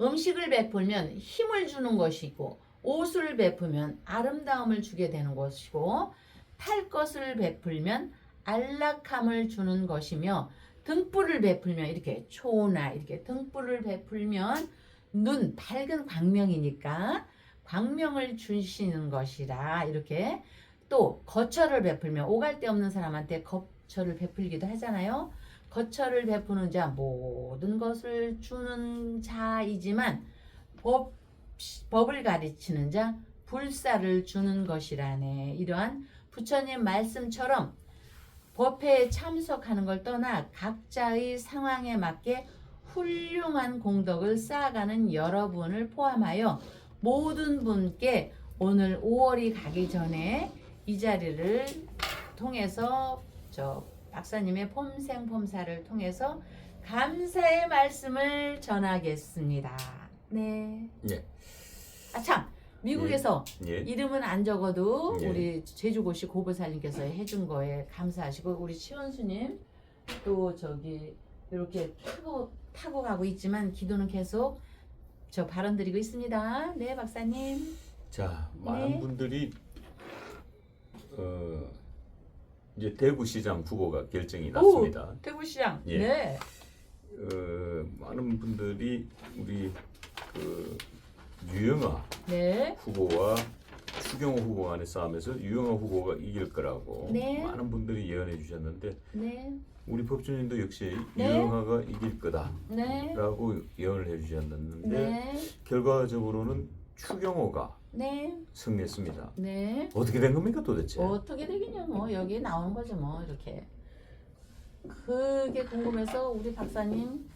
음식을 베풀면 힘을 주는 것이고 옷을 베풀면 아름다움을 주게 되는 것이고 탈 것을 베풀면 안락함을 주는 것이며 등불을 베풀면 이렇게 초나 이렇게 등불을 베풀면 눈 밝은 광명이니까 광명을 주시는 것이라 이렇게 또 거처를 베풀면 오갈 데 없는 사람한테 거처를 베풀기도 하잖아요. 거처를 베푸는 자 모든 것을 주는 자이지만 법을 가르치는 자 불사를 주는 것이라네. 이러한 부처님 말씀처럼 법회에 참석하는 걸 떠나 각자의 상황에 맞게 훌륭한 공덕을 쌓아가는 여러분을 포함하여 모든 분께 오늘 5월이 가기 전에 이 자리를 통해서 저 박사님의 폼생폼사를 통해서 감사의 말씀을 전하겠습니다. 네. 예. 아참 미국에서 예. 이름은 안 적어도 예. 우리 제주고시 고보살님께서 해준 거에 감사하시고 우리 치원수님 또 저기 이렇게 타고 가고 있지만 기도는 계속 저 발언 드리고 있습니다. 네 박사님. 자, 많은 네. 분들이 이제 대구시장 후보가 결정이 났습니다. 대구시장. 예. 네. 많은 분들이 우리 그 유영아 네. 후보와 추경호 후보 간의 싸움에서 유영아 후보가 이길 거라고 네. 많은 분들이 예언해 주셨는데 네. 우리 법조인도 역시 네. 유영아가 이길 네. 거다라고 예언을 해 주셨는데 네. 결과적으로는 추경호가 네. 승리했습니다. 네. 어떻게 된 겁니까 도대체? 어떻게 되겠냐 뭐 여기 나오는 거죠 뭐 이렇게 그게 궁금해서 우리 박사님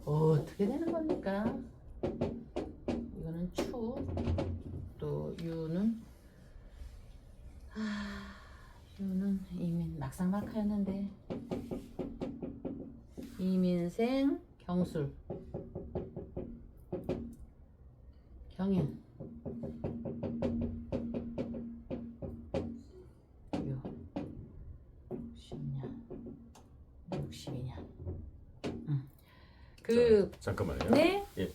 어떻게 되는 겁니까? 이거는 추 또 유는 유는 이민 막상막하였는데 이민생 경술 경인 요 60년 62년 그 잠깐만요. 네? 예,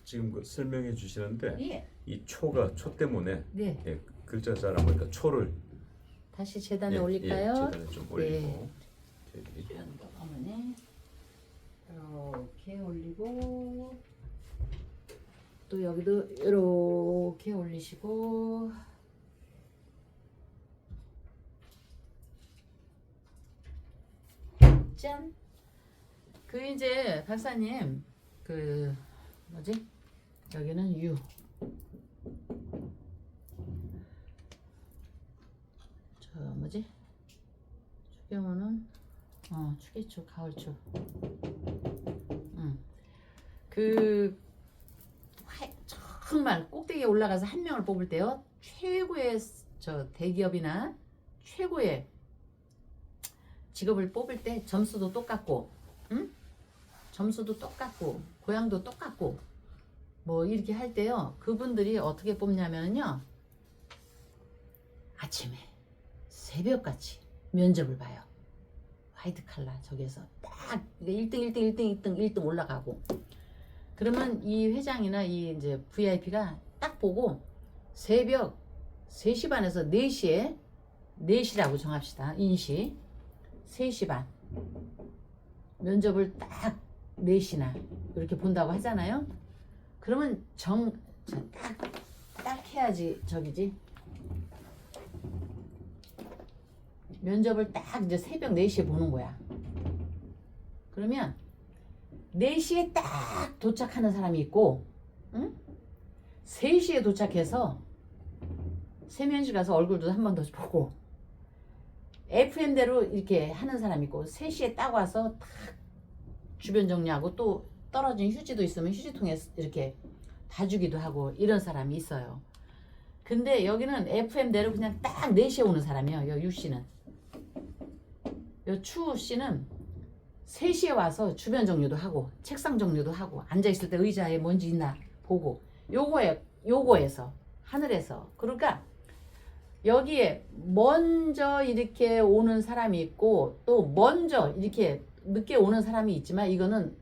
지금 그 설명해 주시는데 예. 이 초가 초 때문에 네. 예, 글자 잘 안 보니까 초를 다시 재단에 예, 올릴까요? 예, 재단에 좀 올리고 저기 주연덕 어머니 이렇게 올리고 또 여기도 이렇게 올리시고 짠! 그 이제 박사님 그 뭐지? 여기는 유. 저 뭐지? 추경호는 추계초, 가을초. 그 정말 꼭대기에 올라가서 한 명을 뽑을 때요, 최고의 저 대기업이나 최고의 직업을 뽑을 때 점수도 똑같고, 점수도 똑같고, 고향도 똑같고, 뭐 이렇게 할 때요, 그분들이 어떻게 뽑냐면요, 아침에 새벽같이 면접을 봐요. 화이트 칼라 저기에서 딱 1등 올라가고, 그러면 이 회장이나 이 이제 VIP가 딱 보고 새벽 3시 반에서 4시에, 4시라고 정합시다. 인시 3시 반 면접을 딱 4시나 이렇게 본다고 하잖아요. 그러면 딱 해야지 저기지. 면접을 딱 이제 새벽 4시에 보는 거야. 그러면 4시에 딱 도착하는 사람이 있고, 3시에 도착해서 세면실 가서 얼굴도 한 번 더 보고, FM대로 이렇게 하는 사람이 있고, 3시에 딱 와서 딱 주변 정리하고, 또 떨어진 휴지도 있으면 휴지통에 이렇게 봐주기도 하고, 이런 사람이 있어요. 근데 여기는 FM대로 그냥 딱 4시에 오는 사람이에요. 요 유씨는. 요 추씨는 3시에 와서 주변 정리도 하고, 책상 정리도 하고, 앉아있을 때 의자에 먼지 있나 보고, 요거에서 하늘에서. 그러니까 여기에 먼저 이렇게 오는 사람이 있고, 또 먼저 이렇게 늦게 오는 사람이 있지만, 이거는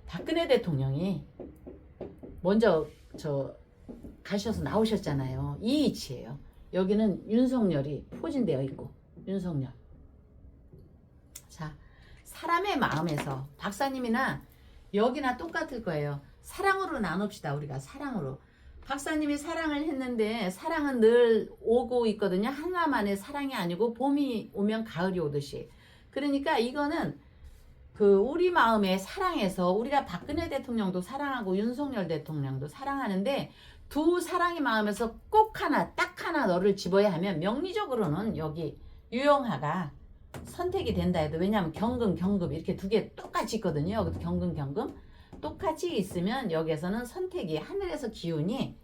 박근혜 대통령이 먼저 가셔서 나오셨잖아요. 이 위치예요. 여기는 윤석열이 포진되어 있고, 윤석열. 자, 사람의 마음에서, 박사님이나 여기나 똑같을 거예요. 사랑으로 나눕시다. 우리가 사랑으로. 박사님이 사랑을 했는데, 사랑은 늘 오고 있거든요. 하나만의 사랑이 아니고 봄이 오면 가을이 오듯이. 그러니까 이거는 우리 마음의 사랑에서, 우리가 박근혜 대통령도 사랑하고 윤석열 대통령도 사랑하는데, 두 사랑의 마음에서 꼭 하나, 딱 하나 너를 집어야 하면, 명리적으로는 여기 유영하가 선택이 된다 해도, 왜냐하면 경금 이렇게 두 개 똑같이 있거든요. 여기도 경금 똑같이 있으면 여기에서는 선택이, 하늘에서 기운이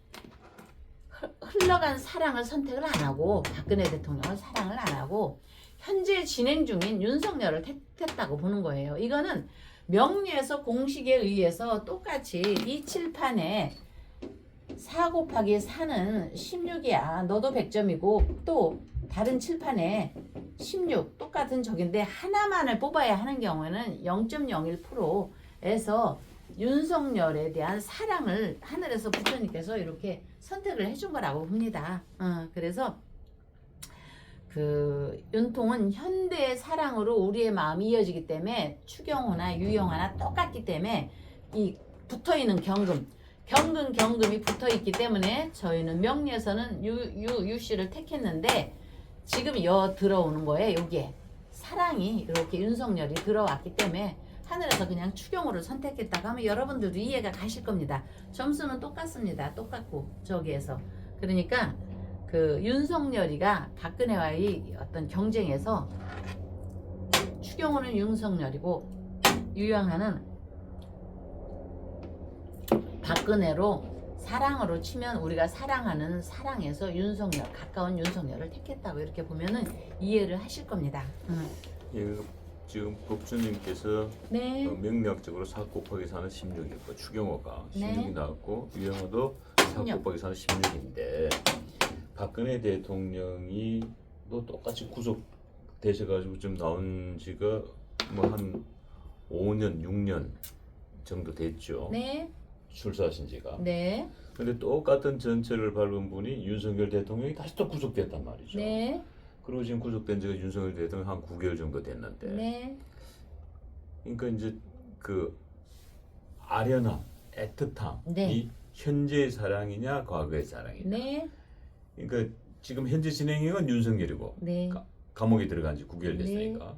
흘러간 사랑을 선택을 안 하고, 박근혜 대통령을 사랑을 안 하고 현재 진행 중인 윤석열을 택했다고 보는 거예요. 이거는 명리에서 공식에 의해서 똑같이 이 칠판에 4 곱하기 4는 16이야. 너도 100점이고 또 다른 칠판에 16 똑같은 적인데, 하나만을 뽑아야 하는 경우에는 0.01%에서 윤석열에 대한 사랑을 하늘에서 부처님께서 이렇게 선택을 해준 거라고 봅니다. 그래서 윤통은 현대의 사랑으로 우리의 마음이 이어지기 때문에, 추경호나 유영하나 똑같기 때문에, 이 붙어있는 경금이 붙어있기 때문에 저희는 명리에서는 유씨를 택했는데, 지금 들어오는 거예요. 여기에 사랑이 이렇게 윤석열이 들어왔기 때문에 하늘에서 그냥 추경호를 선택했다고 하면 여러분들도 이해가 가실 겁니다. 점수는 똑같습니다. 똑같고 저기에서. 그러니까 윤석열이가 박근혜와의 어떤 경쟁에서, 추경호는 윤석열이고 유영하는 박근혜로, 사랑으로 치면 우리가 사랑하는 사랑에서 윤석열, 가까운 윤석열을 택했다고 이렇게 보면은 이해를 하실 겁니다. 예, 지금 법주님께서 네. 명리학적으로 4 곱하기 4는 16이고, 추경호가 16이 네. 나왔고, 유영호도 4 16. 곱하기 4는 16인데, 박근혜 대통령이 또 똑같이 구속되셔가지고 좀 나온 지가 뭐 한 5년, 6년 정도 됐죠. 네. 출사하신 지가. 네. 근데 똑같은 전철을 밟은 분이 윤석열 대통령이 다시 또 구속됐단 말이죠. 네. 그리고 지금 구속된 지가 윤석열 대통령 한 9개월 정도 됐는데. 네. 그러니까 이제 아련함, 애틋함이 네. 현재의 사랑이냐 과거의 사랑이냐. 네. 그러니까 지금 현재 진행형은 윤석열이고, 네. 감옥에 들어간 지 9개월 됐으니까.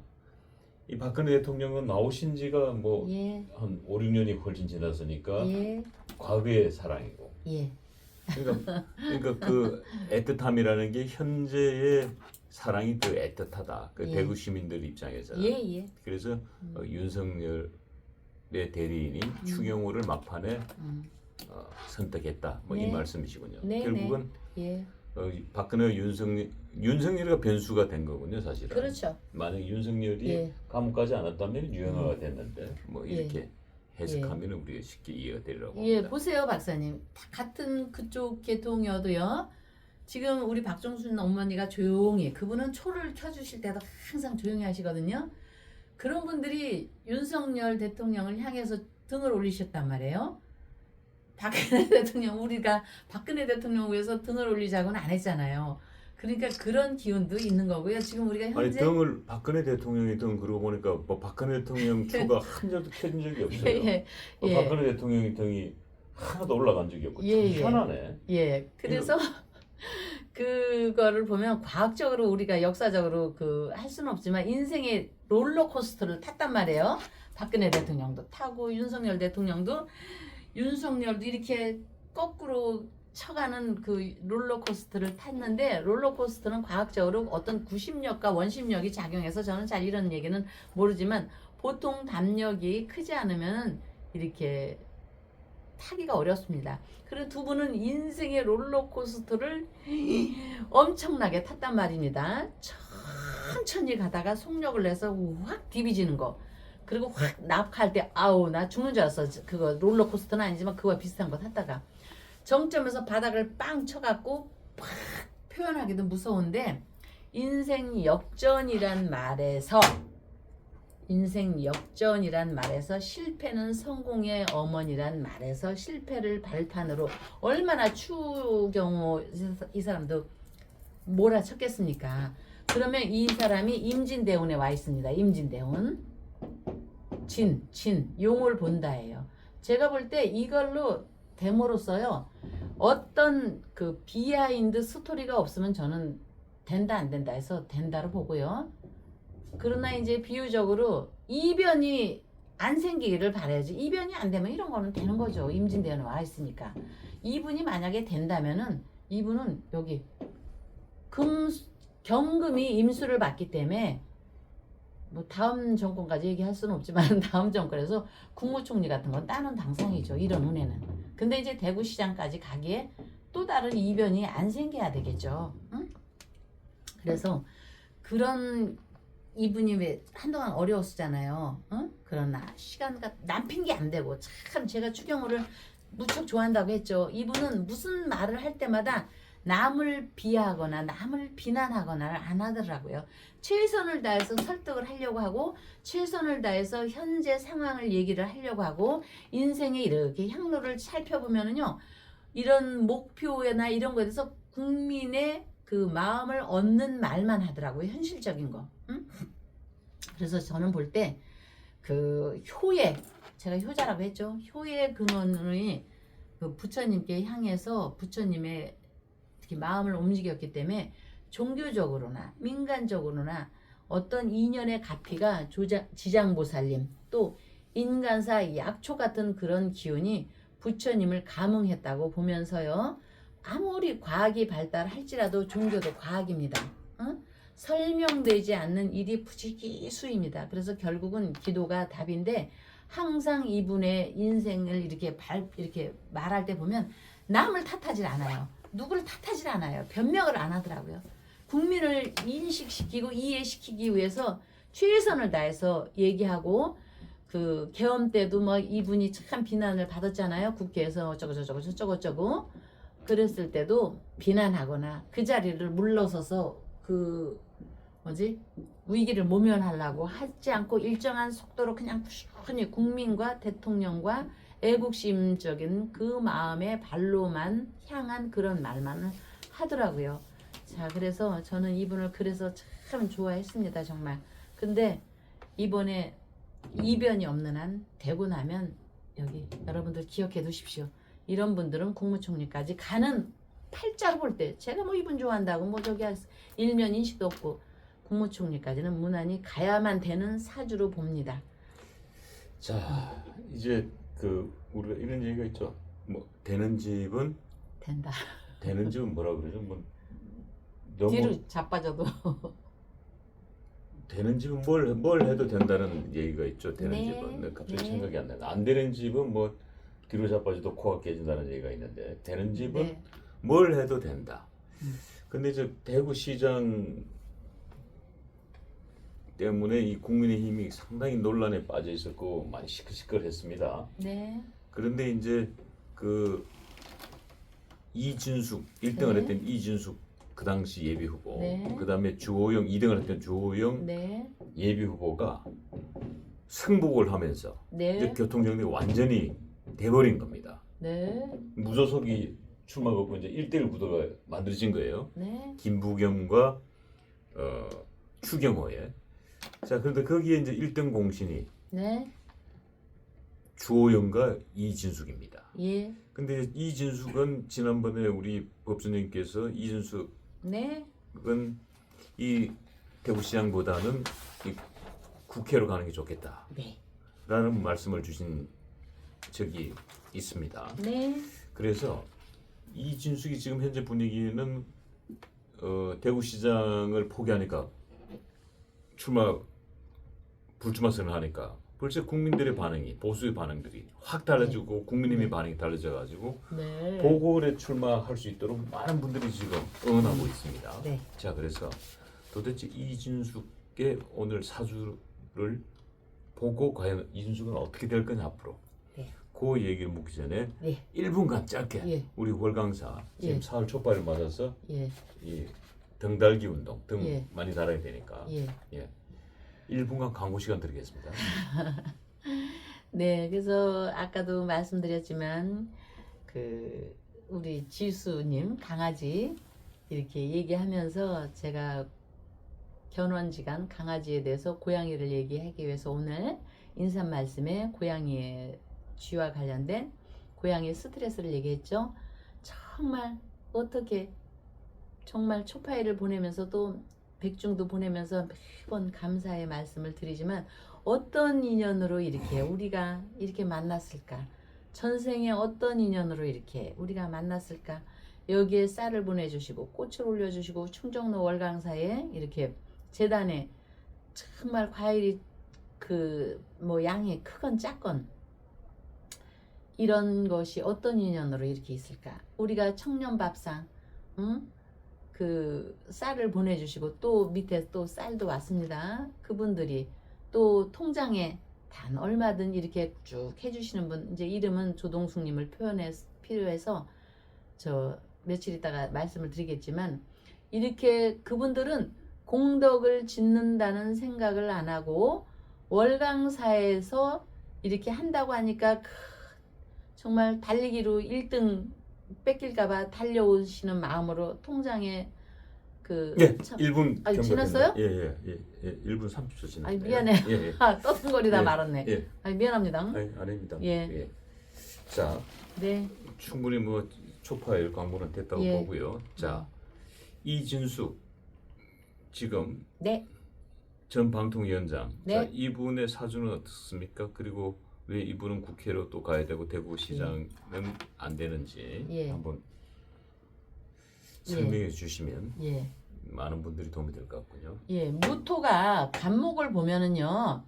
이 박근혜 대통령은 나오신 지가 뭐 예, 한 5, 6년이 훨씬 지났으니까 예, 과거의 사랑이고. 예, 그러니까 그 애틋함이라는 게 현재의 사랑이 더 애틋하다. 그 예. 대구 시민들 입장에서는. 예, 예. 그래서 윤석열의 대리인이 추경호를 막판에 선택했다. 뭐 이 네. 말씀이시군요. 네, 결국은 예. 박근혜와 윤석열이가 변수가 된 거군요, 사실은. 그렇죠. 만약 윤석열이 예. 감옥 가지 않았다면 유행어가 됐는데 뭐 예. 이렇게 해석하면 우리가 쉽게 이해가 되리라고 예, 합니다. 보세요, 박사님. 다 같은 그쪽 계통이어도요. 지금 우리 박정순 어머니가 조용히, 그분은 초를 켜주실 때도 항상 조용히 하시거든요. 그런 분들이 윤석열 대통령을 향해서 등을 올리셨단 말이에요. 박근혜 대통령, 우리가 박근혜 대통령 위해서 등을 올리자고는 안 했잖아요. 그러니까 그런 기운도 있는 거고요. 지금 우리가 아니 현재 등을 박근혜 대통령이 등 그러고 보니까 뭐 박근혜 대통령 표가 한 점도 켜진 적이 없어요. 예, 뭐 예. 박근혜 대통령의 등이 하나도 올라간 적이 없고 참 예, 예. 희한하네. 예, 그래서 그거를 보면 과학적으로 우리가 역사적으로 그 할 수는 없지만 인생의 롤러코스터를 탔단 말이에요. 박근혜 대통령도 타고 윤석열도 이렇게 거꾸로 쳐가는 그 롤러코스터를 탔는데 롤러코스터는 과학적으로 어떤 구심력과 원심력이 작용해서 저는 잘 이런 얘기는 모르지만 보통 담력이 크지 않으면 이렇게 타기가 어렵습니다. 그리고 두 분은 인생의 롤러코스터를 엄청나게 탔단 말입니다. 천천히 가다가 속력을 내서 확 디비지는 거. 그리고 확 낙할 때 아우 나 죽는 줄 알았어. 그거 롤러코스터는 아니지만 그거와 비슷한 거 탔다가 정점에서 바닥을 빵 쳐갖고 팍 표현하기도 무서운데 인생 역전이란 말에서 실패는 성공의 어머니란 말에서 실패를 발판으로 얼마나 추경호 이 사람도 몰아쳤겠습니까? 그러면 이 사람이 임진대운에 와 있습니다. 임진대운 진 용을 본다예요. 제가 볼 때 이걸로 데모로써요. 어떤 그 비하인드 스토리가 없으면 저는 된다 안 된다 해서 된다로 보고요. 그러나 이제 비유적으로 이변이 안 생기기를 바라야지. 이변이 안 되면 이런 거는 되는 거죠. 임진대운에 와 있으니까. 이분이 만약에 된다면은 이분은 여기 경금이 임수를 받기 때문에 뭐 다음 정권까지 얘기할 수는 없지만 다음 정권에서 국무총리 같은 건 따는 당상이죠. 이런 운에는. 근데 이제 대구시장까지 가기에 또 다른 이변이 안 생겨야 되겠죠. 응? 그래서 그런 이분이 왜 한동안 어려웠었잖아요. 응? 그러나 시간과 남 핑계 안 되고 참 제가 추경호를 무척 좋아한다고 했죠. 이분은 무슨 말을 할 때마다 남을 비하하거나 남을 비난하거나 안 하더라고요. 최선을 다해서 설득을 하려고 하고 최선을 다해서 현재 상황을 얘기를 하려고 하고 인생의 이렇게 향로를 살펴보면은요. 이런 목표나 이런 거에 대해서 국민의 그 마음을 얻는 말만 하더라고요. 현실적인 거. 응? 그래서 저는 볼 때 그 효의 제가 효자라고 했죠. 효의 근원이 그 부처님께 향해서 부처님의 특히 마음을 움직였기 때문에 종교적으로나 민간적으로나 어떤 인연의 가피가 지장보살님 또 인간사 약초 같은 그런 기운이 부처님을 감응했다고 보면서요. 아무리 과학이 발달할지라도 종교도 과학입니다. 응? 설명되지 않는 일이 부지기수입니다. 그래서 결국은 기도가 답인데 항상 이분의 인생을 이렇게 말할 때 보면 남을 탓하질 않아요. 누구를 탓하질 않아요. 변명을 안 하더라고요. 국민을 인식시키고 이해시키기 위해서 최선을 다해서 얘기하고 그 계엄 때도 뭐 이분이 참 비난을 받았잖아요. 국회에서 저쩌고 그랬을 때도 비난하거나 그 자리를 물러서서 그 위기를 모면하려고 하지 않고 일정한 속도로 그냥 꾸준히 국민과 대통령과 애국심적인 그 마음의 발로만 향한 그런 말만을 하더라고요. 자, 그래서 저는 이분을 그래서 참 좋아했습니다. 정말. 근데 이번에 이변이 없는 한 되고 나면 여기 여러분들 기억해 두십시오. 이런 분들은 국무총리까지 가는 팔자로 볼 때 제가 뭐 이분 좋아한다고 뭐 저기 일면 인식도 없고 국무총리까지는 무난히 가야만 되는 사주로 봅니다. 자, 이제 그 우리가 이런 얘기가 있죠. 뭐 되는 집은 된다. 되는 집은 뭐라 그러죠? 뭐 너무 뒤로 자빠져도. 되는 집은 뭘 해도 된다는 얘기가 있죠. 되는 네, 집은 갑자기 네. 생각이 안 나요. 안 되는 집은 뭐 뒤로 자빠져도 코가 깨진다는 얘기가 있는데 되는 집은 네. 뭘 해도 된다. 음. 근데 이제 대구시장 때문에 이 국민의힘이 상당히 논란에 빠져 있었고 많이 시끌시끌했습니다. 네. 그런데 이제 그 이준숙 1등을 네. 했던 이준숙 그 당시 예비 후보, 네. 그다음에 주호영 2등을 했던 주호영 네. 예비 후보가 승복을 하면서 이제 네. 교통 정리가 완전히 돼버린 겁니다. 네. 무소속이 출마가 없고 이제 1대1 구도가 만들어진 거예요. 네. 김부겸과 추경호의. 자, 그런데 거기에 이제 1등 공신이 네. 주호영과 이진숙입니다. 예. 근데 이진숙은 지난번에 우리 법조님께서 이진숙은 네. 이 대구시장보다는 이 국회로 가는 게 좋겠다라는 네. 말씀을 주신 적이 있습니다. 네. 그래서 이진숙이 지금 현재 분위기는 대구시장을 포기하니까 불출마 선언하니까 벌써 국민들의 반응이 보수의 반응들이 확 달라지고 국민의힘의 반응이 달라져가지고 네. 보궐에 출마할 수 있도록 많은 분들이 지금 응원하고 있습니다. 네. 자, 그래서 도대체 이준숙의 오늘 사주를 보고 과연 이준숙은 어떻게 될 거냐 앞으로 네. 그 얘기를 묻기 전에 네. 1분간 짧게 예. 우리 월강사 지금 예. 사흘 초파를 맞아서 예. 이 등달기 운동 등 예. 많이 달아야 되니까 예. 1분간 광고 시간 드리겠습니다. 네, 그래서 아까도 말씀드렸지만 그 우리 지수님 강아지 이렇게 얘기하면서 제가 견원지간 강아지에 대해서 고양이를 얘기하기 위해서 오늘 인사 말씀에 고양이의 쥐와 관련된 고양이 스트레스를 얘기했죠. 정말 어떻게 정말 초파일을 보내면서 또 백중도 보내면서 매번 감사의 말씀을 드리지만 어떤 인연으로 이렇게 우리가 이렇게 만났을까? 전생에 어떤 인연으로 이렇게 우리가 만났을까? 여기에 쌀을 보내주시고 꽃을 올려주시고 충정로 월강사에 이렇게 재단에 정말 과일이 그 뭐 양이 크건 작건 이런 것이 어떤 인연으로 이렇게 있을까? 우리가 청년밥상, 응? 그 쌀을 보내주시고 또 밑에 또 쌀도 왔습니다. 그분들이 또 통장에 단 얼마든 이렇게 쭉 해주시는 분, 이제 이름은 조동숙님을 필요해서 저 며칠 있다가 말씀을 드리겠지만 이렇게 그분들은 공덕을 짓는다는 생각을 안 하고 월강사에서 이렇게 한다고 하니까 정말 달리기로 1등 뺏길까봐 달려오시는 마음으로 통장에 그 예, 참- 1분 아니, 경과됩니다. 지났어요? 예, 1분 30초 지났네요. 아니, 미안해요. 예. 떠듬거리다 예, 말았네. 예. 아니, 미안합니다. 아니, 아닙니다. 예. 자, 네, 충분히 뭐 초파일 광고는 됐다고 예. 보고요. 자, 이준숙 지금 네, 전 방통위원장. 네. 자, 이분의 사주는 어떻습니까? 그리고 왜 이분은 국회로 또 가야 되고 대구시장은 안 되는지 예. 한번 설명해 주시면 예, 많은 분들이 도움이 될 것 같군요. 예. 무토가 간목을 보면은요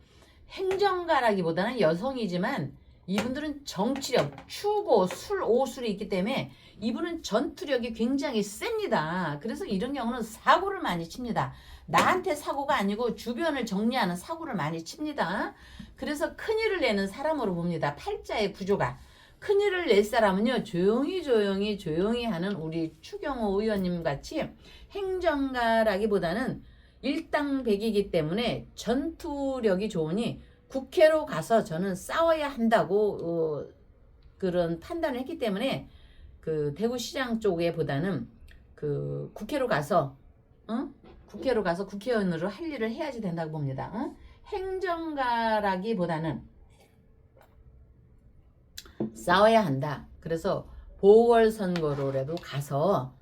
행정가라기보다는 여성이지만 이분들은 정치력, 추고, 술, 오술이 있기 때문에 이분은 전투력이 굉장히 셉니다. 그래서 이런 경우는 사고를 많이 칩니다. 나한테 사고가 아니고 주변을 정리하는 사고를 많이 칩니다. 그래서 큰일을 내는 사람으로 봅니다. 팔자의 구조가. 큰일을 낼 사람은요 조용히 하는 우리 추경호 의원님 같이 행정가라기보다는 일당백이기 때문에 전투력이 좋으니 국회로 가서 저는 싸워야 한다고 그런 판단을 했기 때문에 그 대구시장 쪽에 보다는 그 국회로 가서 국회로 가서 국회의원으로 할 일을 해야지 된다고 봅니다. 행정가라기보다는 싸워야 한다. 그래서 보궐선거로라도 가서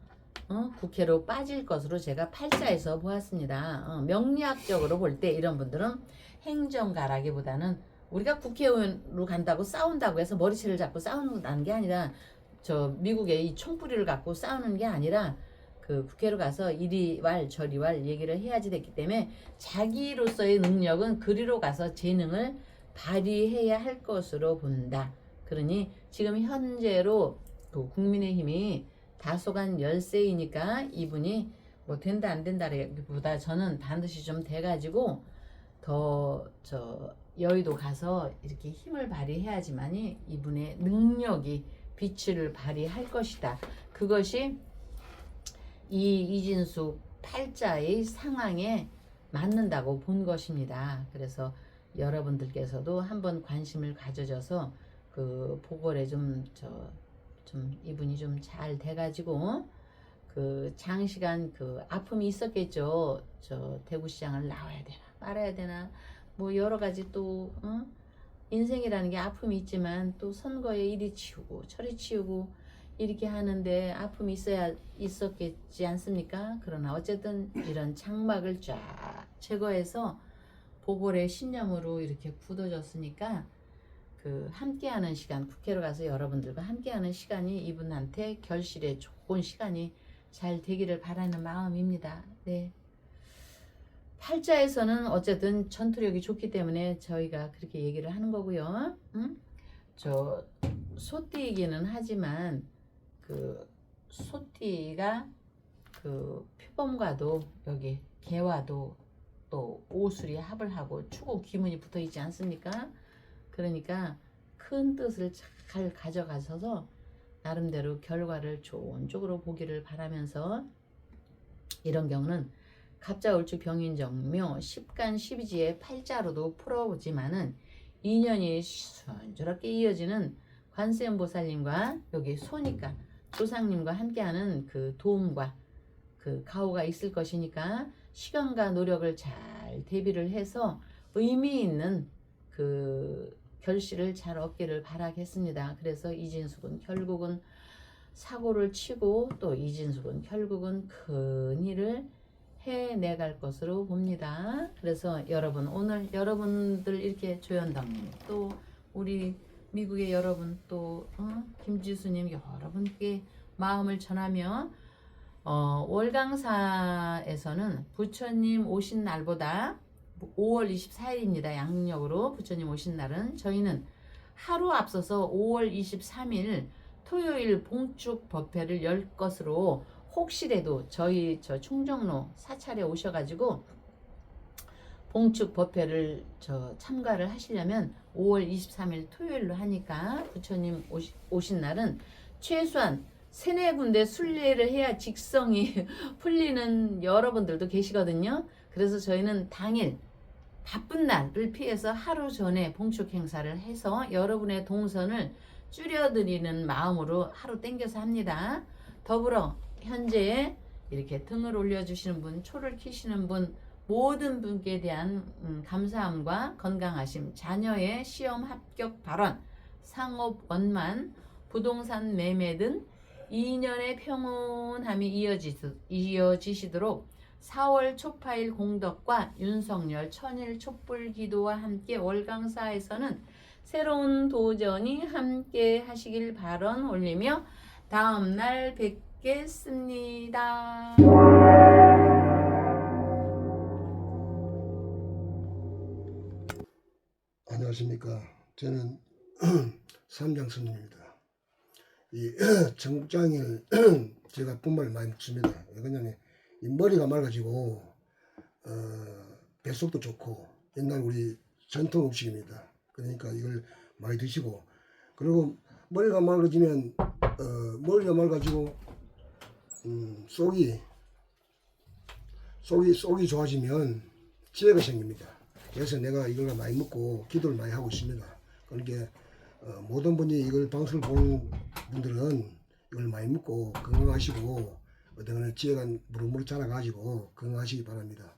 국회로 빠질 것으로 제가 팔자에서 보았습니다. 명리학적으로 볼 때 이런 분들은 행정가라기보다는 우리가 국회의원으로 간다고 싸운다고 해서 머리채를 잡고 싸우는 게 아니라 저 미국의 이 총뿌리를 갖고 싸우는 게 아니라 그 국회로 가서 이리 왈 저리 왈 얘기를 해야지 됐기 때문에 자기로서의 능력은 그리로 가서 재능을 발휘해야 할 것으로 본다. 그러니 지금 현재로 그 국민의힘이 다소간 열세이니까 이분이 뭐 된다 안 된다보다 저는 반드시 좀 돼가지고 더 저 여의도 가서 이렇게 힘을 발휘해야지만이 이분의 능력이 빛을 발휘할 것이다. 그것이 이 이진숙 팔자의 상황에 맞는다고 본 것입니다. 그래서 여러분들께서도 한번 관심을 가져줘서 그 보궐에 좀 이분이 좀 잘 돼가지고 그 장시간 그 아픔이 있었겠죠. 저 대구시장을 나와야 되나 말아야 되나 뭐 여러 가지 또 인생이라는 게 아픔이 있지만 또 선거에 이리 치우고 저리 치우고 이렇게 하는데 아픔이 있었겠지 않습니까? 그러나 어쨌든 이런 장막을 쫙 제거해서 보궐의 신념으로 이렇게 굳어졌으니까 그 함께하는 시간, 국회로 가서 여러분들과 함께하는 시간이 이분한테 결실에 좋은 시간이 잘 되기를 바라는 마음입니다. 네. 팔자에서는 어쨌든 전투력이 좋기 때문에 저희가 그렇게 얘기를 하는 거고요. 저 소띠이기는 하지만 그 소띠가 그 표범과도 여기 개와도 또 오술이 합을 하고 추고 기문이 붙어 있지 않습니까? 그러니까 큰 뜻을 잘 가져가셔서 나름대로 결과를 좋은 쪽으로 보기를 바라면서 이런 경우는 갑자을축 병인정묘 10간 12지의 팔자로도 풀어보지만은 인연이 순조롭게 이어지는 관세음보살님과 여기 소니까 조상님과 함께하는 그 도움과 그 가호가 있을 것이니까 시간과 노력을 잘 대비를 해서 의미 있는 그 결실을 잘 얻기를 바라겠습니다. 그래서 이진숙은 결국은 사고를 치고 또 이진숙은 결국은 큰 일을 해내갈 것으로 봅니다. 그래서 여러분 오늘 여러분들 이렇게 조연당님 또 우리 미국의 여러분 또 김지수님 여러분께 마음을 전하며 월강사에서는 부처님 오신 날보다 5월 24일입니다. 양력으로 부처님 오신 날은 저희는 하루 앞서서 5월 23일 토요일 봉축 법회를 열 것으로 혹시라도 저희 저 충정로 사찰에 오셔가지고 봉축 법회를 참가를 하시려면 5월 23일 토요일로 하니까 부처님 오신 날은 최소한 3-4군데 순례를 해야 직성이 풀리는 여러분들도 계시거든요. 그래서 저희는 당일 바쁜 날을 피해서 하루 전에 봉축 행사를 해서 여러분의 동선을 줄여드리는 마음으로 하루 땡겨서 합니다. 더불어 현재 이렇게 등을 올려주시는 분, 초를 켜시는 분, 모든 분께 대한 감사함과 건강하심, 자녀의 시험 합격 발원, 상업 원만, 부동산 매매 등 2년의 평온함이 이어지시도록 4월 초파일 공덕과 윤석열 천일 촛불 기도와 함께 월강사에서는 새로운 도전이 함께 하시길 발언 올리며 다음날 뵙겠습니다. 안녕하십니까. 저는 삼장스님입니다. 이 청국장을 제가 분말을 많이 먹습니다. 왜냐면 이 머리가 맑아지고 뱃속도 좋고 옛날 우리 전통 음식입니다. 그러니까 이걸 많이 드시고 그리고 머리가 맑아지면 머리가 맑아지고 속이 좋아지면 지혜가 생깁니다. 그래서 내가 이걸 많이 먹고 기도를 많이 하고 있습니다. 그러니까 모든 분이 이걸 방송을 보는 분들은 이걸 많이 먹고 건강하시고 어떤 지혜가 무럭무럭 자라가지고 건강하시기 바랍니다.